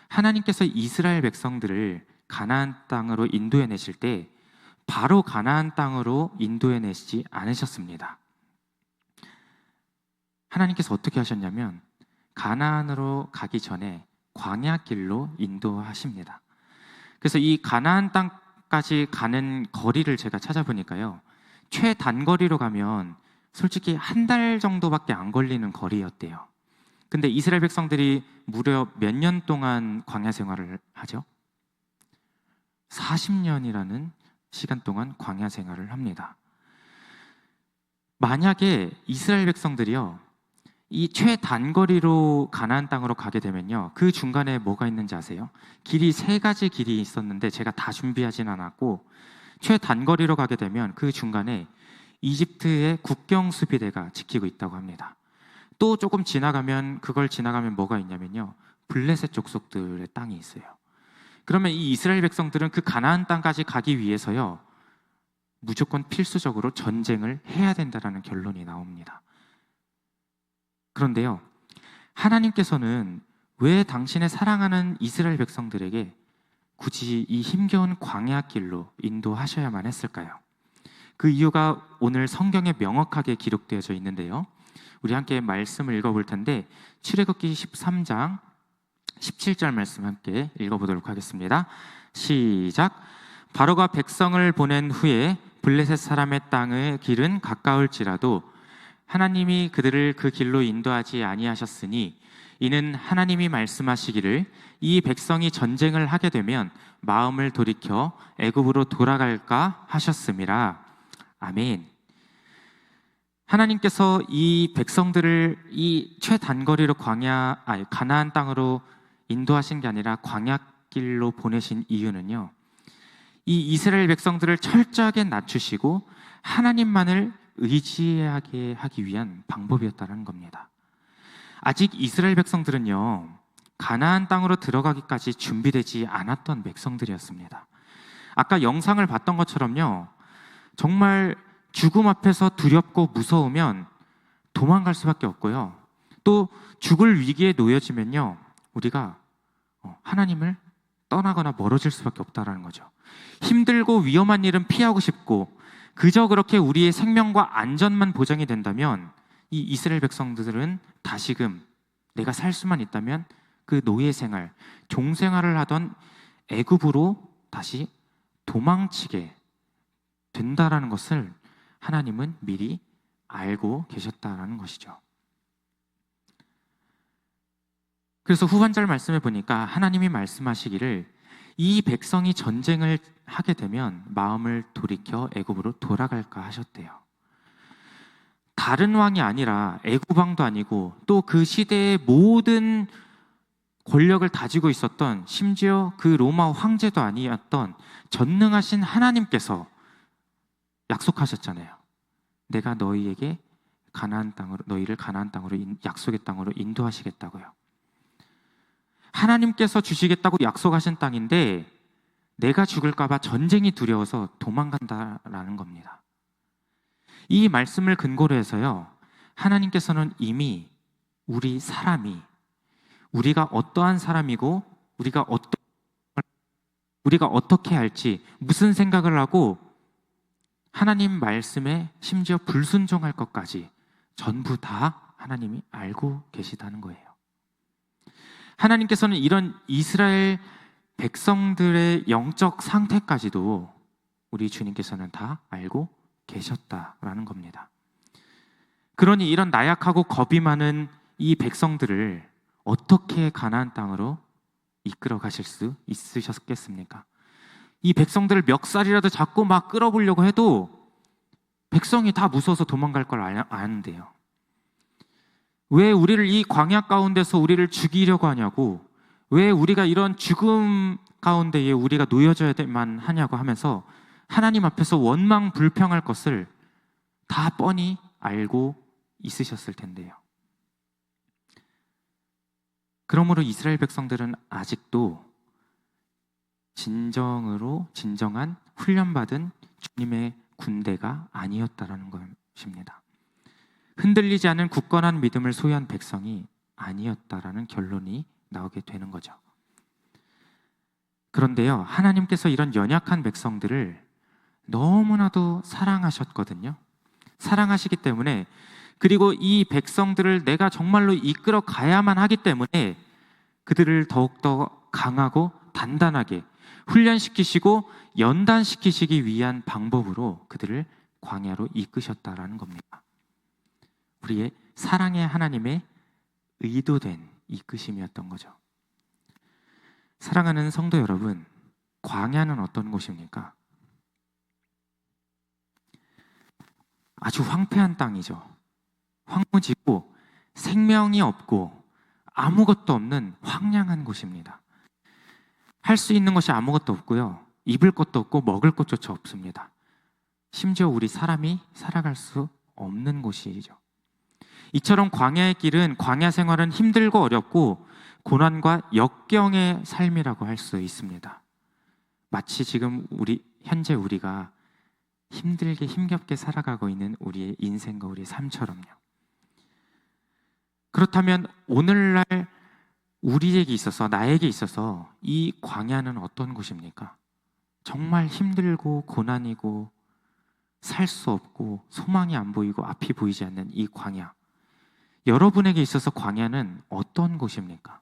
하나님께서 이스라엘 백성들을 가나안 땅으로 인도해 내실 때 바로 가나안 땅으로 인도해 내시지 않으셨습니다. 하나님께서 어떻게 하셨냐면 가나안으로 가기 전에 광야 길로 인도하십니다. 그래서 이 가나안 땅까지 가는 거리를 제가 찾아보니까요, 최단거리로 가면 솔직히 한 달 정도밖에 안 걸리는 거리였대요. 근데 이스라엘 백성들이 무려 몇 년 동안 광야 생활을 하죠? 40년이라는 시간 동안 광야 생활을 합니다. 만약에 이스라엘 백성들이요, 이 최단거리로 가나안 땅으로 가게 되면요, 그 중간에 뭐가 있는지 아세요? 길이 3가지 길이 있었는데 제가 다 준비하진 않았고, 최단거리로 가게 되면 그 중간에 이집트의 국경 수비대가 지키고 있다고 합니다. 또 조금 지나가면, 그걸 지나가면 뭐가 있냐면요, 블레셋 족속들의 땅이 있어요. 그러면 이 이스라엘 백성들은 그 가나안 땅까지 가기 위해서요, 무조건 필수적으로 전쟁을 해야 된다는 결론이 나옵니다. 그런데요, 하나님께서는 왜 당신의 사랑하는 이스라엘 백성들에게 굳이 이 힘겨운 광야 길로 인도하셔야만 했을까요? 그 이유가 오늘 성경에 명확하게 기록되어져 있는데요, 우리 함께 말씀을 읽어볼 텐데, 출애굽기 13장 17절 말씀 함께 읽어보도록 하겠습니다. 시작. 바로가 백성을 보낸 후에 블레셋 사람의 땅의 길은 가까울지라도 하나님이 그들을 그 길로 인도하지 아니하셨으니, 이는 하나님이 말씀하시기를 이 백성이 전쟁을 하게 되면 마음을 돌이켜 애굽으로 돌아갈까 하셨음이라. 아멘. 하나님께서 이 백성들을 이 최단거리로 가나안 땅으로 인도하신 게 아니라 광야길로 보내신 이유는요, 이 이스라엘 백성들을 철저하게 낮추시고 하나님만을 의지하게 하기 위한 방법이었다는 겁니다. 아직 이스라엘 백성들은요, 가나안 땅으로 들어가기까지 준비되지 않았던 백성들이었습니다. 아까 영상을 봤던 것처럼요, 정말 죽음 앞에서 두렵고 무서우면 도망갈 수밖에 없고요, 또 죽을 위기에 놓여지면요, 우리가 하나님을 떠나거나 멀어질 수밖에 없다는 거죠. 힘들고 위험한 일은 피하고 싶고, 그저 그렇게 우리의 생명과 안전만 보장이 된다면 이 이스라엘 백성들은 다시금 내가 살 수만 있다면 그 노예 생활, 종생활을 하던 애굽으로 다시 도망치게 된다라는 것을 하나님은 미리 알고 계셨다라는 것이죠. 그래서 후반절 말씀에 보니까 하나님이 말씀하시기를 이 백성이 전쟁을 하게 되면 마음을 돌이켜 애굽으로 돌아갈까 하셨대요. 다른 왕이 아니라 애굽 왕도 아니고 또 그 시대의 모든 권력을 다지고 있었던, 심지어 그 로마 황제도 아니었던 전능하신 하나님께서 약속하셨잖아요. 내가 너희에게 너희를 가나안 땅으로, 약속의 땅으로 인도하시겠다고요. 하나님께서 주시겠다고 약속하신 땅인데 내가 죽을까 봐 전쟁이 두려워서 도망간다라는 겁니다. 이 말씀을 근거로 해서요, 하나님께서는 이미 우리가 어떠한 사람이고 우리가 어떻게 할지, 무슨 생각을 하고 하나님 말씀에 심지어 불순종할 것까지 전부 다 하나님이 알고 계시다는 거예요. 하나님께서는 이런 이스라엘 백성들의 영적 상태까지도 우리 주님께서는 다 알고 계셨다라는 겁니다. 그러니 이런 나약하고 겁이 많은 이 백성들을 어떻게 가나안 땅으로 이끌어 가실 수 있으셨겠습니까? 이 백성들을 멱살이라도 잡고 막 끌어보려고 해도 백성이 다 무서워서 도망갈 걸 아는데요. 왜 우리를 이 광야 가운데서 우리를 죽이려고 하냐고, 왜 우리가 이런 죽음 가운데에 우리가 놓여져야만 하냐고 하면서 하나님 앞에서 원망 불평할 것을 다 뻔히 알고 있으셨을 텐데요. 그러므로 이스라엘 백성들은 아직도 진정한 훈련받은 주님의 군대가 아니었다라는 것입니다. 흔들리지 않은 굳건한 믿음을 소유한 백성이 아니었다라는 결론이 나오게 되는 거죠. 그런데요, 하나님께서 이런 연약한 백성들을 너무나도 사랑하셨거든요. 사랑하시기 때문에, 그리고 이 백성들을 내가 정말로 이끌어 가야만 하기 때문에 그들을 더욱더 강하고 단단하게 훈련시키시고 연단시키시기 위한 방법으로 그들을 광야로 이끄셨다라는 겁니다. 우리의 사랑의 하나님의 의도된 이끄심이었던 거죠. 사랑하는 성도 여러분, 광야는 어떤 곳입니까? 아주 황폐한 땅이죠. 황무지고 생명이 없고 아무것도 없는 황량한 곳입니다. 할 수 있는 것이 아무것도 없고요. 입을 것도 없고 먹을 것조차 없습니다. 심지어 우리 사람이 살아갈 수 없는 곳이죠. 이처럼 광야의 길은, 광야 생활은 힘들고 어렵고 고난과 역경의 삶이라고 할 수 있습니다. 마치 지금 현재 우리가 힘들게 힘겹게 살아가고 있는 우리의 인생과 우리의 삶처럼요. 그렇다면 오늘날 우리에게 있어서, 나에게 있어서 이 광야는 어떤 곳입니까? 정말 힘들고 고난이고 살 수 없고 소망이 안 보이고 앞이 보이지 않는 이 광야, 여러분에게 있어서 광야는 어떤 곳입니까?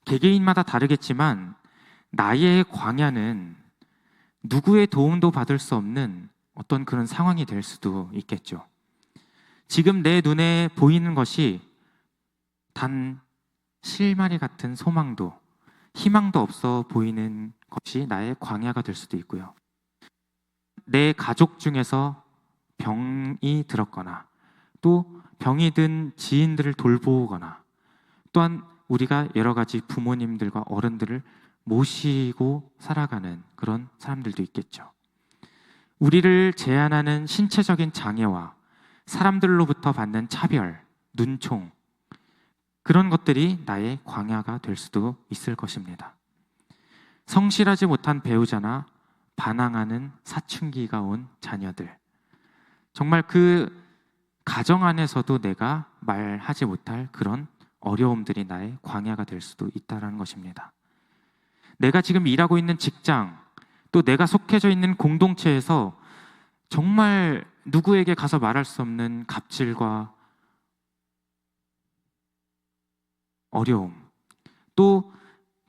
개개인마다 다르겠지만 나의 광야는 누구의 도움도 받을 수 없는 어떤 그런 상황이 될 수도 있겠죠. 지금 내 눈에 보이는 것이 단 실마리 같은 소망도, 희망도 없어 보이는 것이 나의 광야가 될 수도 있고요. 내 가족 중에서 병이 들었거나 또 병이 든 지인들을 돌보거나, 또한 우리가 여러 가지 부모님들과 어른들을 모시고 살아가는 그런 사람들도 있겠죠. 우리를 제한하는 신체적인 장애와 사람들로부터 받는 차별, 눈총, 그런 것들이 나의 광야가 될 수도 있을 것입니다. 성실하지 못한 배우자나 반항하는 사춘기가 온 자녀들, 정말 그 가정 안에서도 내가 말하지 못할 그런 어려움들이 나의 광야가 될 수도 있다는 것입니다. 내가 지금 일하고 있는 직장, 또 내가 속해져 있는 공동체에서 정말 누구에게 가서 말할 수 없는 갑질과 어려움, 또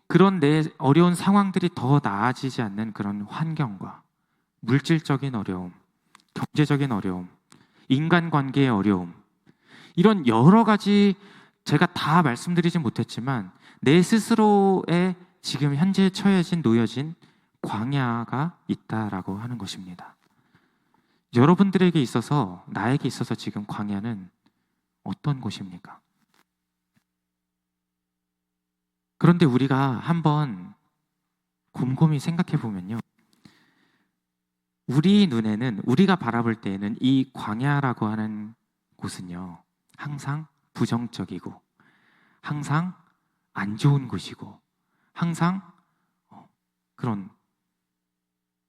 그런 내 어려운 상황들이 더 나아지지 않는 그런 환경과 물질적인 어려움, 경제적인 어려움, 인간관계의 어려움, 이런 여러 가지 제가 다 말씀드리진 못했지만 내 스스로의 지금 현재 놓여진 광야가 있다라고 하는 것입니다. 여러분들에게 있어서, 나에게 있어서 지금 광야는 어떤 곳입니까? 그런데 우리가 한번 곰곰이 생각해 보면요, 우리 눈에는, 우리가 바라볼 때에는 이 광야라고 하는 곳은요, 항상 부정적이고 항상 안 좋은 곳이고 항상 그런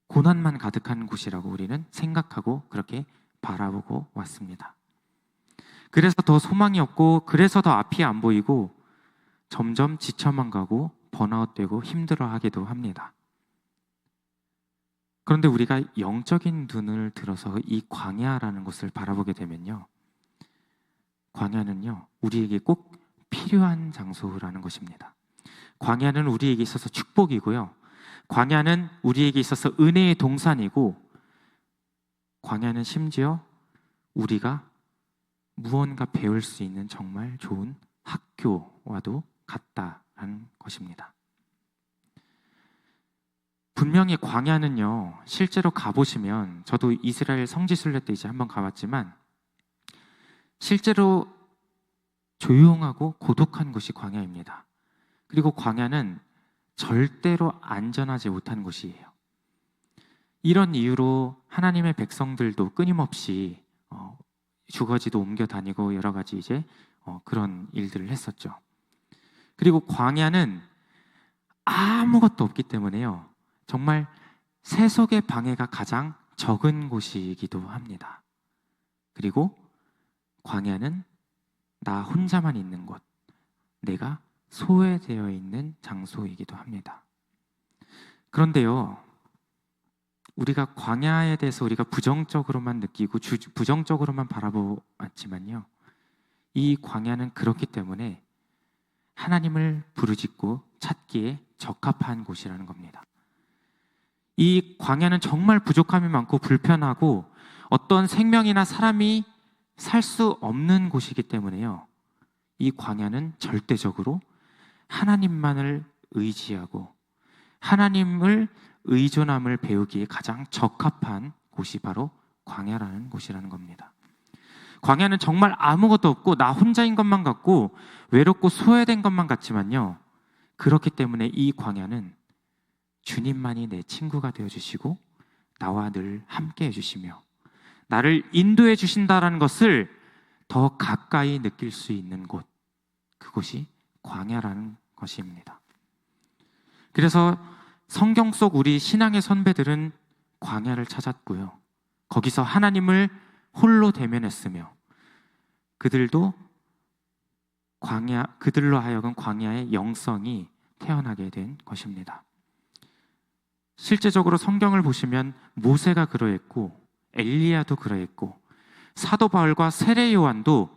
고난만 가득한 곳이라고 우리는 생각하고 그렇게 바라보고 왔습니다. 그래서 더 소망이 없고, 그래서 더 앞이 안 보이고 점점 지쳐만 가고 번아웃되고 힘들어하기도 합니다. 그런데 우리가 영적인 눈을 들어서 이 광야라는 것을 바라보게 되면요, 광야는요 우리에게 꼭 필요한 장소라는 것입니다. 광야는 우리에게 있어서 축복이고요, 광야는 우리에게 있어서 은혜의 동산이고, 광야는 심지어 우리가 무언가 배울 수 있는 정말 좋은 학교와도 같다라는 것입니다. 분명히 광야는요, 실제로 가보시면, 저도 이스라엘 성지순례 때 이제 한번 가봤지만 실제로 조용하고 고독한 곳이 광야입니다. 그리고 광야는 절대로 안전하지 못한 곳이에요. 이런 이유로 하나님의 백성들도 끊임없이 주거지도 옮겨 다니고 여러 가지 이제 그런 일들을 했었죠. 그리고 광야는 아무것도 없기 때문에요, 정말 세속의 방해가 가장 적은 곳이기도 합니다. 그리고 광야는 나 혼자만 있는 곳, 내가 소외되어 있는 장소이기도 합니다. 그런데요, 우리가 광야에 대해서 우리가 부정적으로만 느끼고 부정적으로만 바라보았지만요. 이 광야는 그렇기 때문에 하나님을 부르짖고 찾기에 적합한 곳이라는 겁니다. 이 광야는 정말 부족함이 많고 불편하고 어떤 생명이나 사람이 살 수 없는 곳이기 때문에요. 이 광야는 절대적으로 하나님만을 의지하고 하나님을 의존함을 배우기에 가장 적합한 곳이 바로 광야라는 곳이라는 겁니다. 광야는 정말 아무것도 없고 나 혼자인 것만 같고 외롭고 소외된 것만 같지만요. 그렇기 때문에 이 광야는 주님만이 내 친구가 되어주시고 나와 늘 함께 해주시며 나를 인도해 주신다라는 것을 더 가까이 느낄 수 있는 곳, 그곳이 광야라는 것입니다. 그래서 성경 속 우리 신앙의 선배들은 광야를 찾았고요. 거기서 하나님을 홀로 대면했으며 그들로 하여금 광야의 영성이 태어나게 된 것입니다. 실제적으로 성경을 보시면 모세가 그러했고 엘리야도 그러했고 사도 바울과 세례 요한도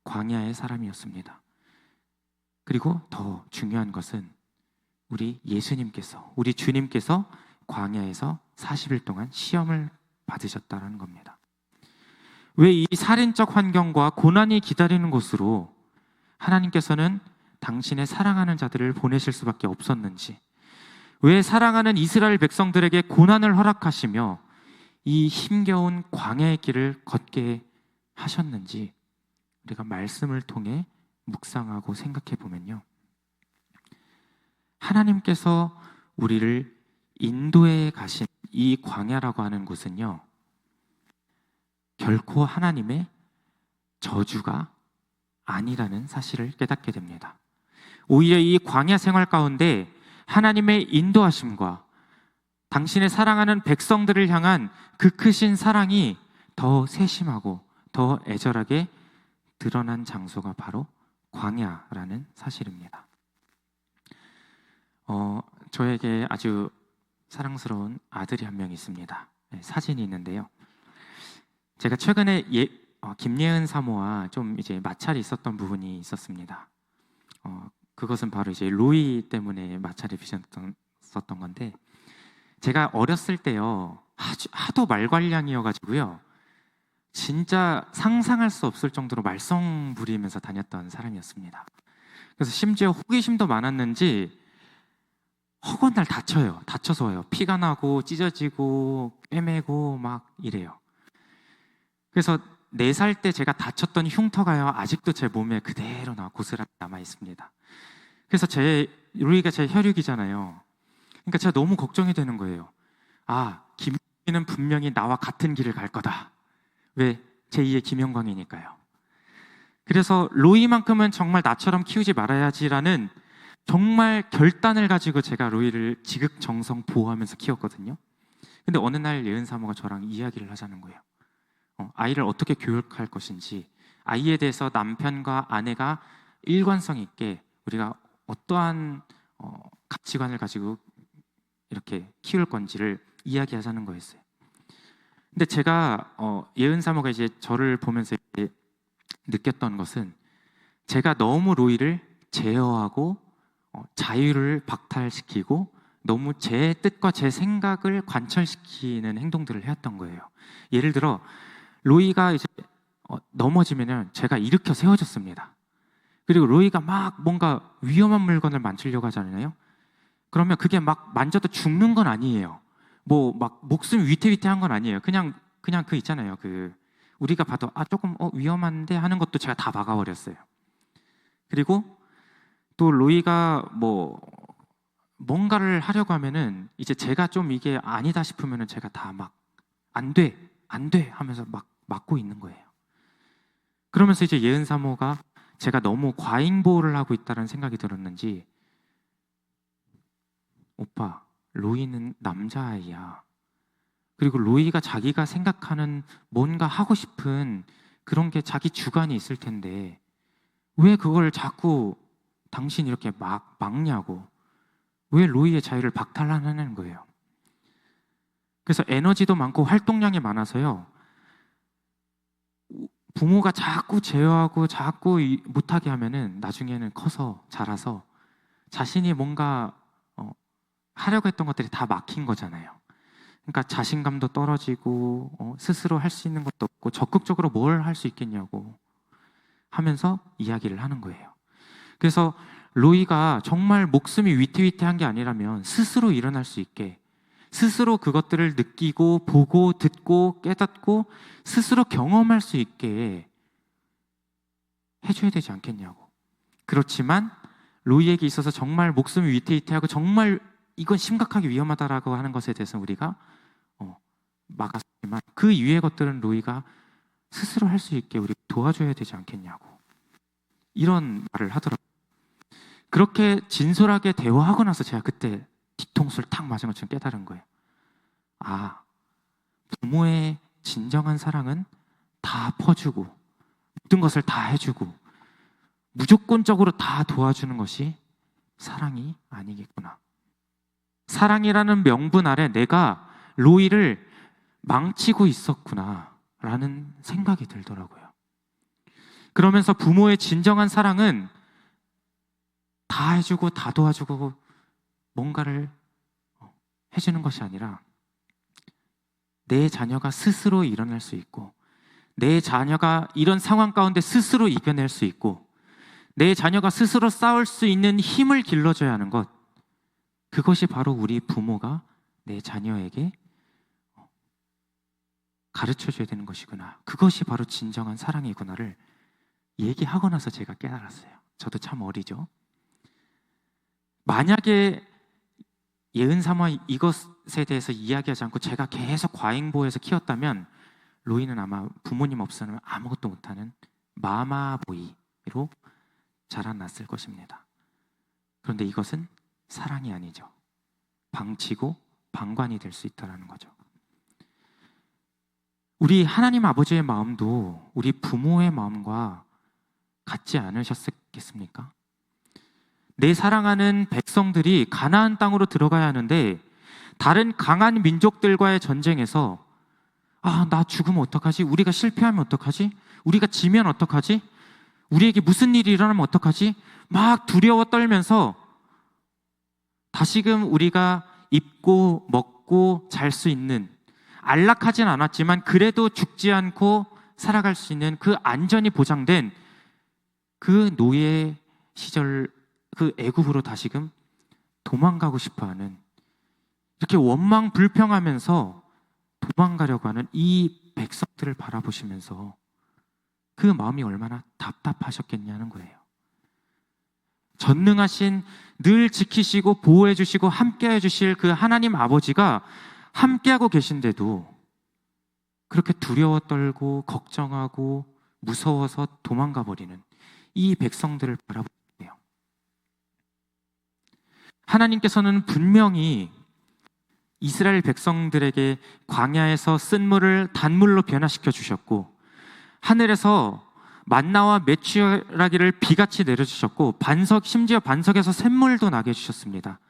광야의 사람이었습니다. 그리고 더 중요한 것은 우리 예수님께서, 우리 주님께서 광야에서 40일 동안 시험을 받으셨다는 겁니다. 왜 이 살인적 환경과 고난이 기다리는 곳으로 하나님께서는 당신의 사랑하는 자들을 보내실 수밖에 없었는지, 왜 사랑하는 이스라엘 백성들에게 고난을 허락하시며 이 힘겨운 광야의 길을 걷게 하셨는지 우리가 말씀을 통해 묵상하고 생각해 보면요, 하나님께서 우리를 인도해 가신 이 광야라고 하는 곳은요, 결코 하나님의 저주가 아니라는 사실을 깨닫게 됩니다. 오히려 이 광야 생활 가운데 하나님의 인도하심과 당신의 사랑하는 백성들을 향한 그 크신 사랑이 더 세심하고 더 애절하게 드러난 장소가 바로 광야라는 사실입니다. 저에게 아주 사랑스러운 아들이 한 명 있습니다. 사진이 있는데요. 제가 최근에 김예은 사모와 좀 이제 마찰이 있었던 부분이 있었습니다. 그것은 바로 이제 로이 때문에 마찰이 빚었던 건데, 제가 어렸을 때요, 하도 말괄량이어가지고요, 진짜 상상할 수 없을 정도로 말썽 부리면서 다녔던 사람이었습니다. 그래서 심지어 호기심도 많았는지 허건 날 다쳐서 와요. 피가 나고 찢어지고 꿰매고 막 이래요. 그래서 4살 때 제가 다쳤던 흉터가요, 아직도 제 몸에 그대로 고스란히 남아 있습니다. 그래서 루이가 제 혈육이잖아요. 그러니까 제가 너무 걱정이 되는 거예요. 김유리는 분명히 나와 같은 길을 갈 거다. 왜? 제2의 김영광이니까요. 그래서 로이만큼은 정말 나처럼 키우지 말아야지라는 정말 결단을 가지고 제가 로이를 지극정성 보호하면서 키웠거든요. 근데 어느 날 예은 사모가 저랑 이야기를 하자는 거예요. 아이를 어떻게 교육할 것인지, 아이에 대해서 남편과 아내가 일관성 있게 우리가 어떠한 가치관을 가지고 이렇게 키울 건지를 이야기하자는 거였어요. 근데 제가 예은 사모가 이제 저를 보면서 이제 느꼈던 것은, 제가 너무 로이를 제어하고 자유를 박탈시키고 너무 제 뜻과 제 생각을 관철시키는 행동들을 해왔던 거예요. 예를 들어 로이가 이제 넘어지면은 제가 일으켜 세워줬습니다. 그리고 로이가 막 뭔가 위험한 물건을 만지려고 하잖아요. 그러면 그게 막 만져도 죽는 건 아니에요. 뭐 막 목숨 위태위태한 건 아니에요. 그냥 그 있잖아요. 그 우리가 봐도 조금 위험한데 하는 것도 제가 다 막아버렸어요. 그리고 또 로이가 뭐 뭔가를 하려고 하면은 이제 제가 좀 이게 아니다 싶으면은 제가 다 막 안 돼 하면서 막 막고 있는 거예요. 그러면서 이제 예은 사모가 제가 너무 과잉 보호를 하고 있다는 생각이 들었는지, 오빠, 로이는 남자아이야. 그리고 로이가 자기가 생각하는 뭔가 하고 싶은 그런 게 자기 주관이 있을 텐데 왜 그걸 자꾸 당신 이렇게 막냐고, 왜 로이의 자유를 박탈하는 거예요. 그래서 에너지도 많고 활동량이 많아서요. 부모가 자꾸 제어하고 자꾸 못하게 하면은 나중에는 커서 자라서 자신이 뭔가 하려고 했던 것들이 다 막힌 거잖아요. 그러니까 자신감도 떨어지고 스스로 할 수 있는 것도 없고 적극적으로 뭘 할 수 있겠냐고 하면서 이야기를 하는 거예요. 그래서 로이가 정말 목숨이 위태위태한 게 아니라면 스스로 일어날 수 있게, 스스로 그것들을 느끼고 보고 듣고 깨닫고 스스로 경험할 수 있게 해줘야 되지 않겠냐고. 그렇지만 로이에게 있어서 정말 목숨이 위태위태하고 정말 이건 심각하게 위험하다라고 하는 것에 대해서 우리가 막았지만 그 이외의 것들은 로이가 스스로 할 수 있게 우리 도와줘야 되지 않겠냐고 이런 말을 하더라고요. 그렇게 진솔하게 대화하고 나서 제가 그때 뒤통수를 탁 맞은 것처럼 깨달은 거예요. 아, 부모의 진정한 사랑은 다 퍼주고 모든 것을 다 해주고 무조건적으로 다 도와주는 것이 사랑이 아니겠구나. 사랑이라는 명분 아래 내가 로이를 망치고 있었구나 라는 생각이 들더라고요. 그러면서 부모의 진정한 사랑은 다 해주고 다 도와주고 뭔가를 해주는 것이 아니라 내 자녀가 스스로 일어날 수 있고 내 자녀가 이런 상황 가운데 스스로 이겨낼 수 있고 내 자녀가 스스로 싸울 수 있는 힘을 길러줘야 하는 것, 그것이 바로 우리 부모가 내 자녀에게 가르쳐줘야 되는 것이구나. 그것이 바로 진정한 사랑이구나를 얘기하고 나서 제가 깨달았어요. 저도 참 어리죠. 만약에 예은사마 이것에 대해서 이야기하지 않고 제가 계속 과잉보호해서 키웠다면 로이는 아마 부모님 없으면 아무것도 못하는 마마보이로 자라났을 것입니다. 그런데 이것은 사랑이 아니죠. 방치고 방관이 될 수 있다는 거죠. 우리 하나님 아버지의 마음도 우리 부모의 마음과 같지 않으셨겠습니까? 내 사랑하는 백성들이 가나안 땅으로 들어가야 하는데 다른 강한 민족들과의 전쟁에서 나 죽으면 어떡하지? 우리가 실패하면 어떡하지? 우리가 지면 어떡하지? 우리에게 무슨 일이 일어나면 어떡하지? 막 두려워 떨면서 다시금 우리가 입고 먹고 잘 수 있는, 안락하진 않았지만 그래도 죽지 않고 살아갈 수 있는 그 안전이 보장된 그 노예 시절, 그 애굽으로 다시금 도망가고 싶어하는, 이렇게 원망 불평하면서 도망가려고 하는 이 백성들을 바라보시면서 그 마음이 얼마나 답답하셨겠냐는 거예요. 전능하신, 늘 지키시고 보호해 주시고 함께 해 주실 그 하나님 아버지가 함께하고 계신데도 그렇게 두려워 떨고 걱정하고 무서워서 도망가 버리는 이 백성들을 바라보세요. 하나님께서는 분명히 이스라엘 백성들에게 광야에서 쓴물을 단물로 변화시켜 주셨고 하늘에서 만나와 메추라기를 비같이 내려주셨고 심지어 반석에서 샘물도 나게 해주셨습니다.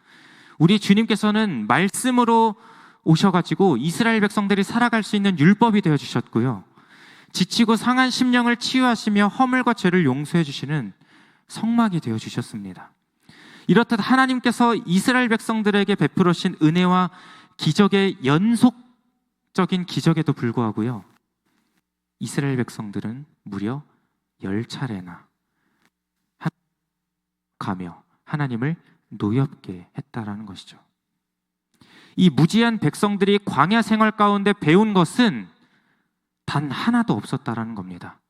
우리 주님께서는 말씀으로 오셔가지고 이스라엘 백성들이 살아갈 수 있는 율법이 되어주셨고요, 지치고 상한 심령을 치유하시며 허물과 죄를 용서해 주시는 성막이 되어주셨습니다. 이렇듯 하나님께서 이스라엘 백성들에게 베풀으신 은혜와 기적의 연속적인 기적에도 불구하고요, 이스라엘 백성들은 무려 10차례나 가며 하나님을 노엽게 했다라는 것이죠. 이 무지한 백성들이 광야 생활 가운데 배운 것은 단 하나도 없었다라는 겁니다.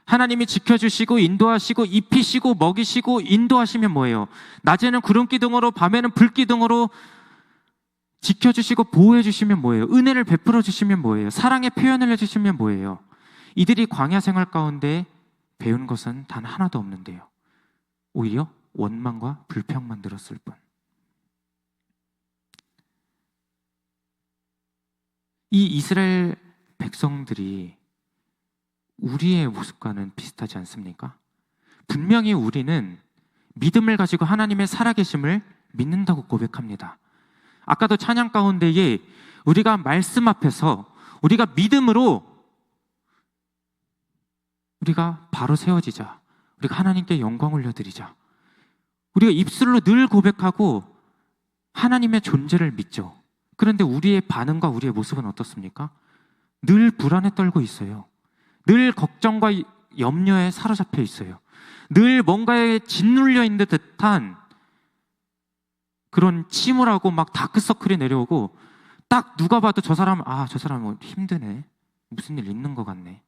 하나님이 지켜주시고 인도하시고 입히시고 먹이시고 인도하시면 뭐예요? 낮에는 구름기둥으로 밤에는 불기둥으로 지켜주시고 보호해주시면 뭐예요? 은혜를 베풀어 주시면 뭐예요? 사랑의 표현을 해주시면 뭐예요? 이들이 광야 생활 가운데 배운 것은 단 하나도 없는데요, 오히려 원망과 불평만 들었을 뿐. 이 이스라엘 백성들이 우리의 모습과는 비슷하지 않습니까? 분명히 우리는 믿음을 가지고 하나님의 살아계심을 믿는다고 고백합니다. 아까도 찬양 가운데에 우리가 말씀 앞에서 우리가 믿음으로 우리가 바로 세워지자. 우리가 하나님께 영광 올려드리자. 우리가 입술로 늘 고백하고 하나님의 존재를 믿죠. 그런데 우리의 반응과 우리의 모습은 어떻습니까? 늘 불안에 떨고 있어요. 늘 걱정과 염려에 사로잡혀 있어요. 늘 뭔가에 짓눌려 있는 듯한 그런 침울하고 막 다크서클이 내려오고, 딱 누가 봐도 저 사람 힘드네, 무슨 일 있는 것 같네,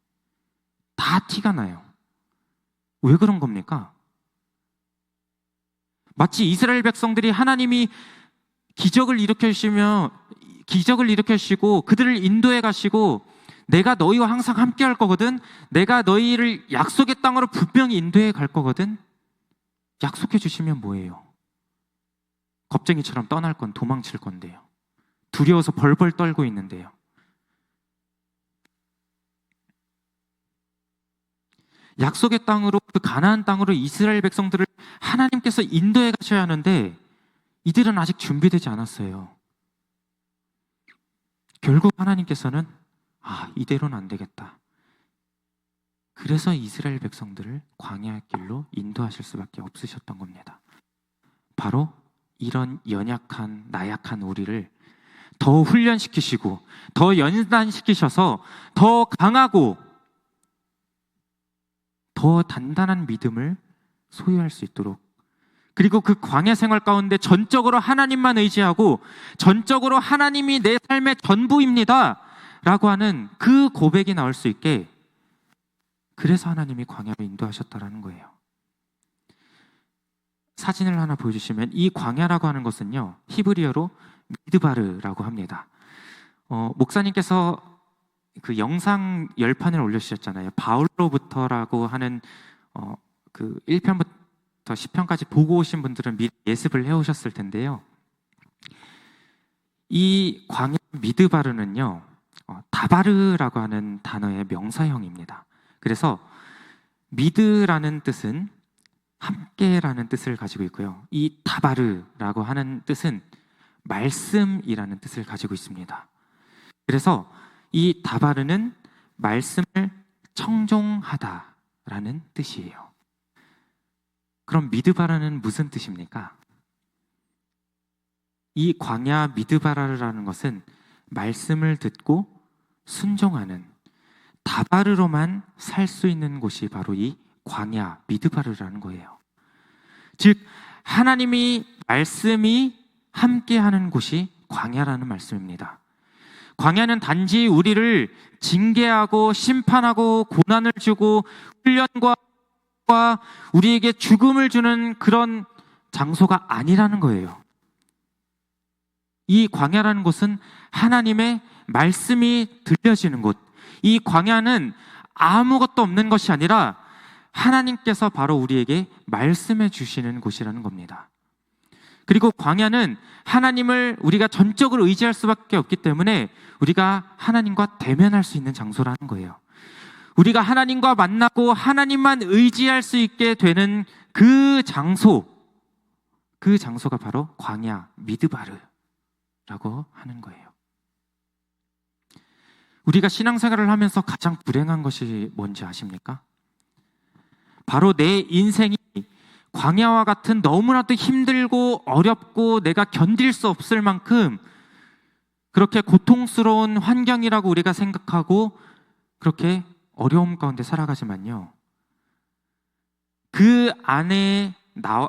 다 티가 나요. 왜 그런 겁니까? 마치 이스라엘 백성들이 하나님이 기적을 일으켜주시고 그들을 인도해 가시고 내가 너희와 항상 함께 할 거거든, 내가 너희를 약속의 땅으로 분명히 인도해 갈 거거든, 약속해 주시면 뭐예요? 겁쟁이처럼 떠날 건 도망칠 건데요. 두려워서 벌벌 떨고 있는데요. 약속의 땅으로, 그 가나안 땅으로 이스라엘 백성들을 하나님께서 인도해 가셔야 하는데 이들은 아직 준비되지 않았어요. 결국 하나님께서는 이대로는 안 되겠다. 그래서 이스라엘 백성들을 광야의 길로 인도하실 수밖에 없으셨던 겁니다. 바로 이런 연약한, 나약한 우리를 더 훈련시키시고 더 연단시키셔서 더 강하고 더 단단한 믿음을 소유할 수 있도록, 그리고 그 광야 생활 가운데 전적으로 하나님만 의지하고 전적으로 하나님이 내 삶의 전부입니다 라고 하는 그 고백이 나올 수 있게, 그래서 하나님이 광야로 인도하셨다라는 거예요. 사진을 하나 보여주시면, 이 광야라고 하는 것은요, 히브리어로 미드바르라고 합니다. 목사님께서 그 영상 열판을 올려주셨잖아요. 바울로부터라고 하는 그 1편부터 10편까지 보고 오신 분들은 미리 예습을 해오셨을 텐데요. 이 광야 미드바르는요, 다바르라고 하는 단어의 명사형입니다. 그래서 미드라는 뜻은 함께라는 뜻을 가지고 있고요, 이 다바르라고 하는 뜻은 말씀이라는 뜻을 가지고 있습니다. 그래서 이 다바르는 말씀을 청종하다라는 뜻이에요. 그럼 미드바르는 무슨 뜻입니까? 이 광야 미드바르라는 것은 말씀을 듣고 순종하는, 다바르로만 살 수 있는 곳이 바로 이 광야 미드바르라는 거예요. 즉 하나님이 말씀이 함께하는 곳이 광야라는 말씀입니다. 광야는 단지 우리를 징계하고 심판하고 고난을 주고 훈련과 우리에게 죽음을 주는 그런 장소가 아니라는 거예요. 이 광야라는 곳은 하나님의 말씀이 들려지는 곳, 이 광야는 아무것도 없는 것이 아니라 하나님께서 바로 우리에게 말씀해 주시는 곳이라는 겁니다. 그리고 광야는 하나님을 우리가 전적으로 의지할 수밖에 없기 때문에 우리가 하나님과 대면할 수 있는 장소라는 거예요. 우리가 하나님과 만나고 하나님만 의지할 수 있게 되는 그 장소가 바로 광야 미드바르라고 하는 거예요. 우리가 신앙생활을 하면서 가장 불행한 것이 뭔지 아십니까? 바로 내 인생이 광야와 같은 너무나도 힘들고 어렵고 내가 견딜 수 없을 만큼 그렇게 고통스러운 환경이라고 우리가 생각하고 그렇게 어려움 가운데 살아가지만요, 그 안에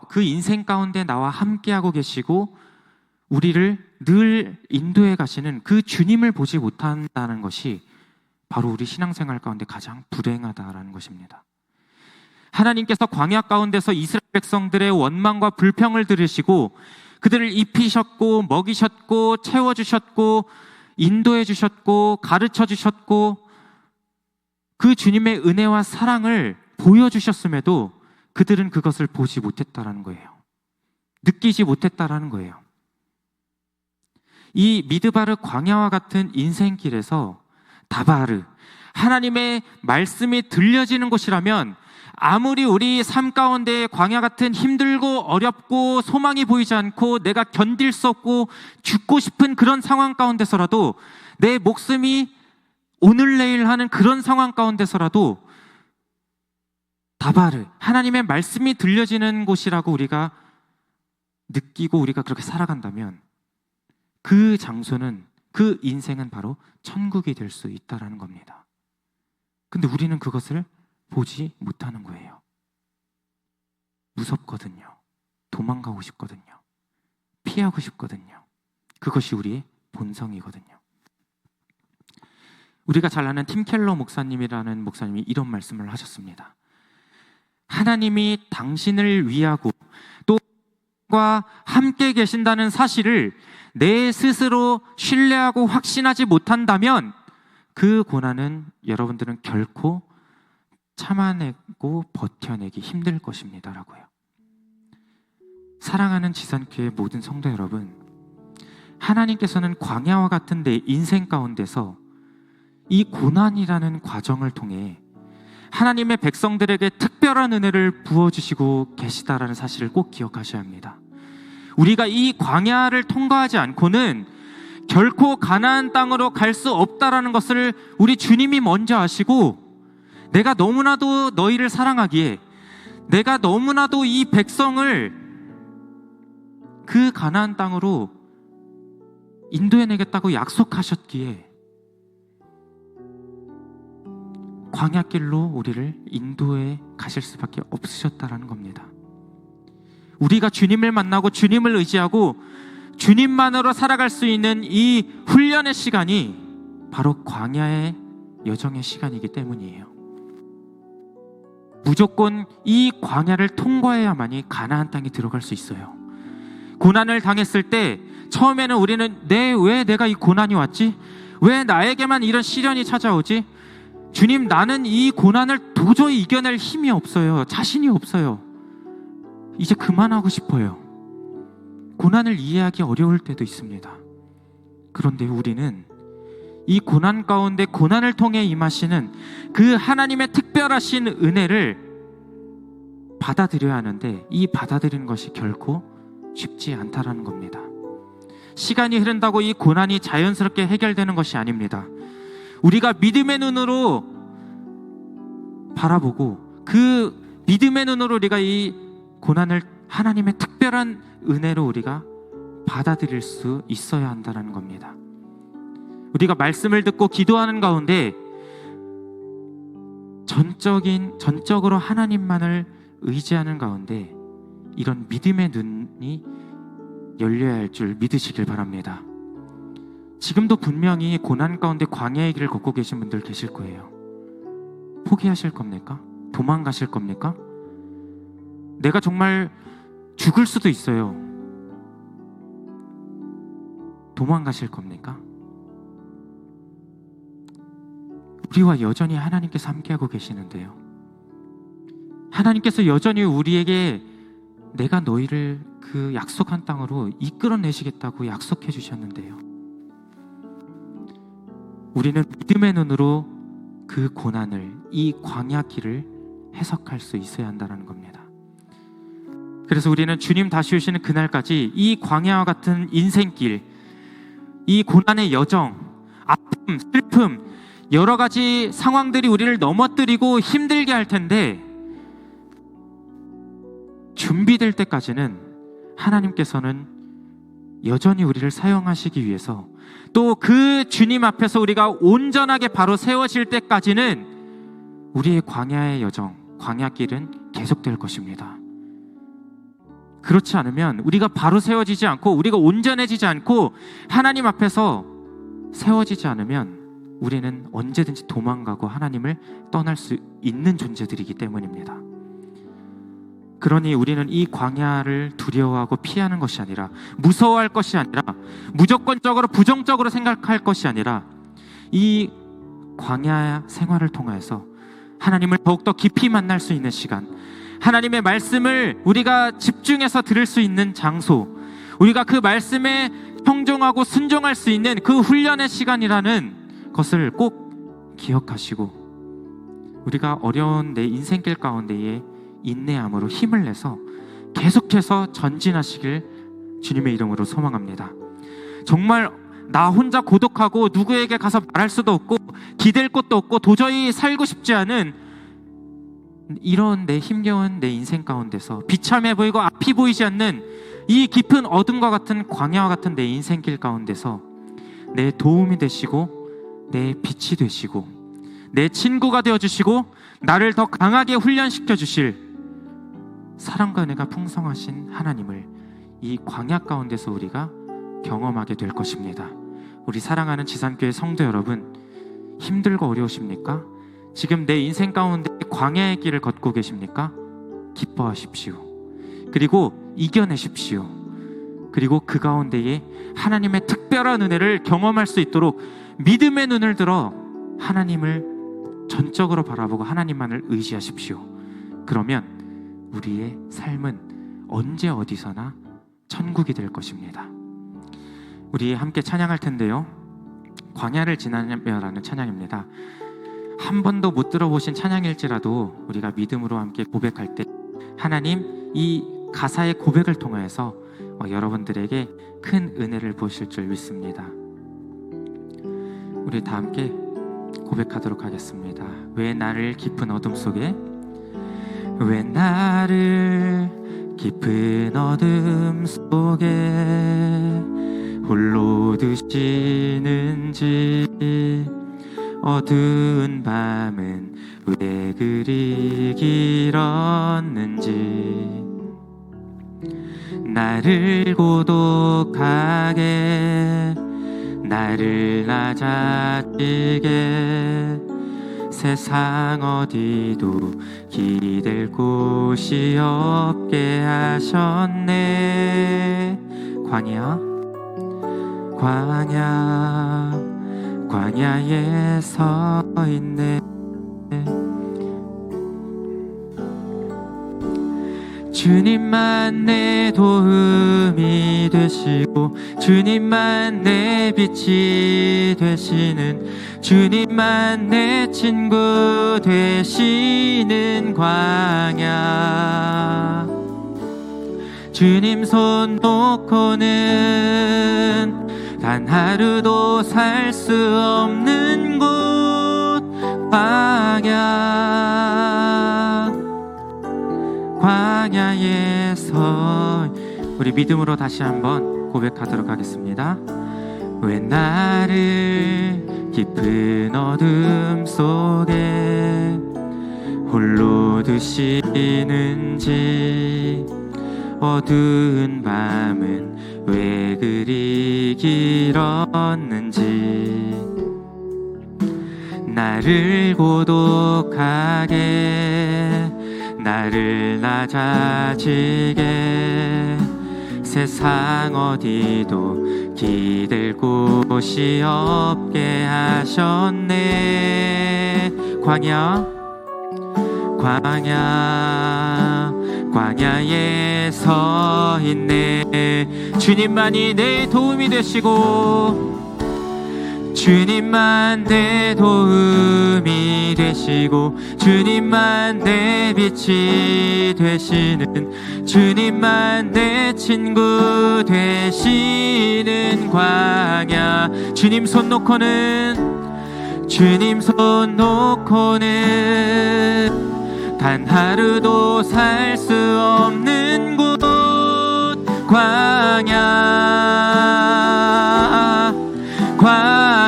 그 인생 가운데 나와 함께하고 계시고 우리를 늘 인도해 가시는 그 주님을 보지 못한다는 것이 바로 우리 신앙생활 가운데 가장 불행하다라는 것입니다. 하나님께서 광야 가운데서 이스라엘 백성들의 원망과 불평을 들으시고 그들을 입히셨고 먹이셨고 채워주셨고 인도해 주셨고 가르쳐 주셨고 그 주님의 은혜와 사랑을 보여주셨음에도 그들은 그것을 보지 못했다라는 거예요. 느끼지 못했다라는 거예요. 이 미드바르 광야와 같은 인생길에서 다바르, 하나님의 말씀이 들려지는 곳이라면 아무리 우리 삶 가운데 광야 같은 힘들고 어렵고 소망이 보이지 않고 내가 견딜 수 없고 죽고 싶은 그런 상황 가운데서라도, 내 목숨이 오늘 내일 하는 그런 상황 가운데서라도 다바르, 하나님의 말씀이 들려지는 곳이라고 우리가 느끼고 우리가 그렇게 살아간다면 그 장소는, 그 인생은 바로 천국이 될 수 있다는 겁니다. 근데 우리는 그것을 보지 못하는 거예요. 무섭거든요. 도망가고 싶거든요. 피하고 싶거든요. 그것이 우리의 본성이거든요. 우리가 잘 아는 팀 켈러 목사님이라는 목사님이 이런 말씀을 하셨습니다. 하나님이 당신을 위하고 또 과 함께 계신다는 사실을 내 스스로 신뢰하고 확신하지 못한다면 그 고난은 여러분들은 결코 참아내고 버텨내기 힘들 것입니다 라고요. 사랑하는 지산교회 모든 성도 여러분, 하나님께서는 광야와 같은 내 인생 가운데서 이 고난이라는 과정을 통해 하나님의 백성들에게 특별한 은혜를 부어주시고 계시다라는 사실을 꼭 기억하셔야 합니다. 우리가 이 광야를 통과하지 않고는 결코 가나안 땅으로 갈 수 없다라는 것을 우리 주님이 먼저 아시고, 내가 너무나도 너희를 사랑하기에, 내가 너무나도 이 백성을 그 가나안 땅으로 인도해내겠다고 약속하셨기에 광야길로 우리를 인도해 가실 수밖에 없으셨다라는 겁니다. 우리가 주님을 만나고 주님을 의지하고 주님만으로 살아갈 수 있는 이 훈련의 시간이 바로 광야의 여정의 시간이기 때문이에요. 무조건 이 광야를 통과해야만이 가나안 땅에 들어갈 수 있어요. 고난을 당했을 때 처음에는 우리는 왜 내가 이 고난이 왔지? 왜 나에게만 이런 시련이 찾아오지? 주님, 나는 이 고난을 도저히 이겨낼 힘이 없어요. 자신이 없어요. 이제 그만하고 싶어요. 고난을 이해하기 어려울 때도 있습니다. 그런데 우리는 이 고난 가운데 고난을 통해 임하시는 그 하나님의 특별하신 은혜를 받아들여야 하는데, 이 받아들이는 것이 결코 쉽지 않다라는 겁니다. 시간이 흐른다고 이 고난이 자연스럽게 해결되는 것이 아닙니다. 우리가 믿음의 눈으로 바라보고 그 믿음의 눈으로 우리가 이 고난을 하나님의 특별한 은혜로 우리가 받아들일 수 있어야 한다는 겁니다. 우리가 말씀을 듣고 기도하는 가운데 전적으로 하나님만을 의지하는 가운데 이런 믿음의 눈이 열려야 할 줄 믿으시길 바랍니다. 지금도 분명히 고난 가운데 광야의 길을 걷고 계신 분들 계실 거예요. 포기하실 겁니까? 도망가실 겁니까? 내가 정말 죽을 수도 있어요. 도망가실 겁니까? 우리와 여전히 하나님께서 함께하고 계시는데요. 하나님께서 여전히 우리에게 내가 너희를 그 약속한 땅으로 이끌어내시겠다고 약속해 주셨는데요. 우리는 믿음의 눈으로 그 고난을, 이 광야길을 해석할 수 있어야 한다는 겁니다. 그래서 우리는 주님 다시 오시는 그날까지 이 광야와 같은 인생길, 이 고난의 여정, 아픔, 슬픔, 여러 가지 상황들이 우리를 넘어뜨리고 힘들게 할 텐데, 준비될 때까지는 하나님께서는 여전히 우리를 사용하시기 위해서, 또 그 주님 앞에서 우리가 온전하게 바로 세워질 때까지는 우리의 광야의 여정, 광야길은 계속될 것입니다. 그렇지 않으면, 우리가 바로 세워지지 않고 우리가 온전해지지 않고 하나님 앞에서 세워지지 않으면 우리는 언제든지 도망가고 하나님을 떠날 수 있는 존재들이기 때문입니다. 그러니 우리는 이 광야를 두려워하고 피하는 것이 아니라, 무서워할 것이 아니라, 무조건적으로 부정적으로 생각할 것이 아니라, 이 광야 생활을 통해서 하나님을 더욱더 깊이 만날 수 있는 시간, 하나님의 말씀을 우리가 집중해서 들을 수 있는 장소, 우리가 그 말씀에 형종하고 순종할 수 있는 그 훈련의 시간이라는 것을 꼭 기억하시고, 우리가 어려운 내 인생길 가운데에 인내함으로 힘을 내서 계속해서 전진하시길 주님의 이름으로 소망합니다. 정말 나 혼자 고독하고 누구에게 가서 말할 수도 없고 기댈 곳도 없고 도저히 살고 싶지 않은 이런 내 힘겨운 내 인생 가운데서 비참해 보이고 앞이 보이지 않는 이 깊은 어둠과 같은 광야와 같은 내 인생길 가운데서 내 도움이 되시고 내 빛이 되시고 내 친구가 되어주시고 나를 더 강하게 훈련시켜 주실 사랑과 은혜가 풍성하신 하나님을 이 광야 가운데서 우리가 경험하게 될 것입니다. 우리 사랑하는 지산교회 성도 여러분, 힘들고 어려우십니까? 지금 내 인생 가운데 광야의 길을 걷고 계십니까? 기뻐하십시오. 그리고 이겨내십시오. 그리고 그 가운데에 하나님의 특별한 은혜를 경험할 수 있도록 믿음의 눈을 들어 하나님을 전적으로 바라보고 하나님만을 의지하십시오. 그러면 우리의 삶은 언제 어디서나 천국이 될 것입니다. 우리 함께 찬양할 텐데요, 광야를 지나며라는 찬양입니다. 한 번도 못 들어보신 찬양일지라도 우리가 믿음으로 함께 고백할 때 하나님 이 가사의 고백을 통하여서 여러분들에게 큰 은혜를 보실 줄 믿습니다. 우리 다 함께 고백하도록 하겠습니다. 왜 나를 깊은 어둠 속에, 왜 나를 깊은 어둠 속에 홀로 두시는지, 어두운 밤은 왜 그리 길었는지, 나를 고독하게 나를 낮아지게 세상 어디도 기댈 곳이 없게 하셨네. 광야에 서 있네. 주님만 내 도움이 되시고 주님만 내 빛이 되시는, 주님만 내 친구 되시는 광야. 주님 손 놓고는 단 하루도 살 수 없는 곳 광야에서 우리 믿음으로 다시 한번 고백하도록 하겠습니다. 왜 나를 깊은 어둠 속에 홀로 두시는지, 어두운 밤은 왜 그리 길었는지, 나를 고독하게 나를 낮아지게 세상 어디도 기댈 곳이 없게 하셨네. 광야에 서 있네. 주님만이 내 도움이 되시고 주님만 내 도움이 되시고 주님만 내 빛이 되시는, 주님만 내 친구 되시는 광야. 주님 손 놓고는 단 하루도 살 수 없는 곳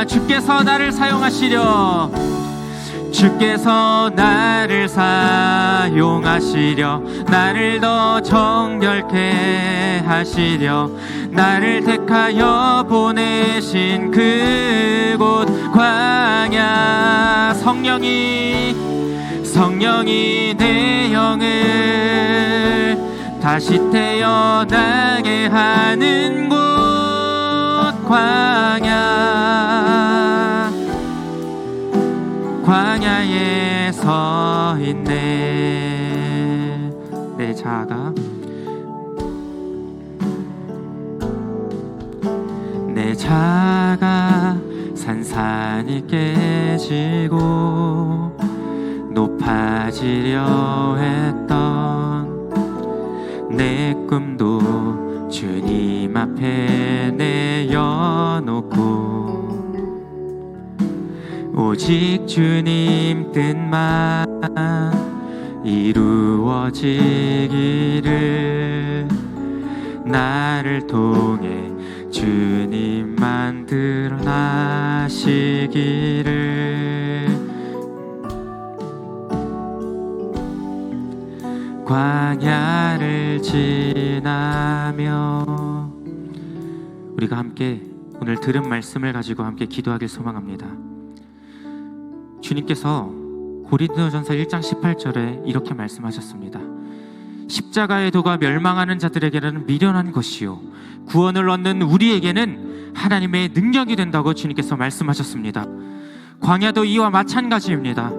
주께서 나를 사용하시려, 주께서 나를 사용하시려, 나를 더 정결케 하시려, 나를 택하여 보내신 그곳 광야. 성령이 내 영을 다시 태어나게 하는 곳 광야에 서 있네. 내 자가 산산이 깨지고 가지려 했던 내 꿈도 주님 앞에 내어놓고 오직 주님 뜻만 이루어지기를 나를 통해 주님만 드러나시기를 광야를 지나며 우리가 함께 오늘 들은 말씀을 가지고 함께 기도하길 소망합니다. 주님께서 고린도전서 1장 18절에 이렇게 말씀하셨습니다. 십자가의 도가 멸망하는 자들에게는 미련한 것이요 구원을 얻는 우리에게는 하나님의 능력이 된다고 주님께서 말씀하셨습니다. 광야도 이와 마찬가지입니다.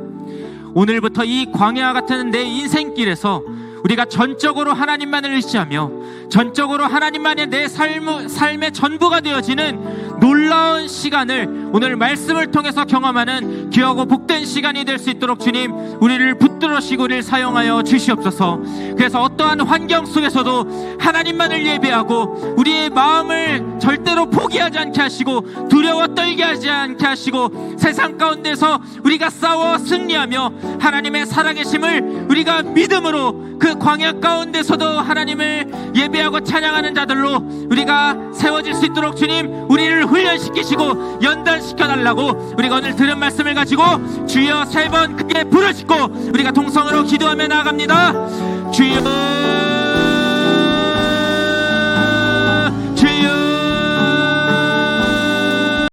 오늘부터 이 광야 같은 내 인생길에서 우리가 전적으로 하나님만을 의지하며 전적으로 하나님만이 내 삶의 전부가 되어지는 놀라운 시간을 오늘 말씀을 통해서 경험하는 귀하고 복된 시간이 될 수 있도록 주님 우리를 붙들으시고 우리를 사용하여 주시옵소서. 그래서 어떠한 환경 속에서도 하나님만을 예배하고 우리의 마음을 절대로 포기하지 않게 하시고 두려워 떨게 하지 않게 하시고 세상 가운데서 우리가 싸워 승리하며 하나님의 살아계심을 우리가 믿음으로 그 광야 가운데서도 하나님을 예배하고 찬양하는 자들로 우리가 세워질 수 있도록 주님 우리를 훈련시키시고 연단시켜달라고 우리가 오늘 들은 말씀을 가지고 주여 3번 크게 부르시고 우리가 동성으로 기도하며 나아갑니다. 주여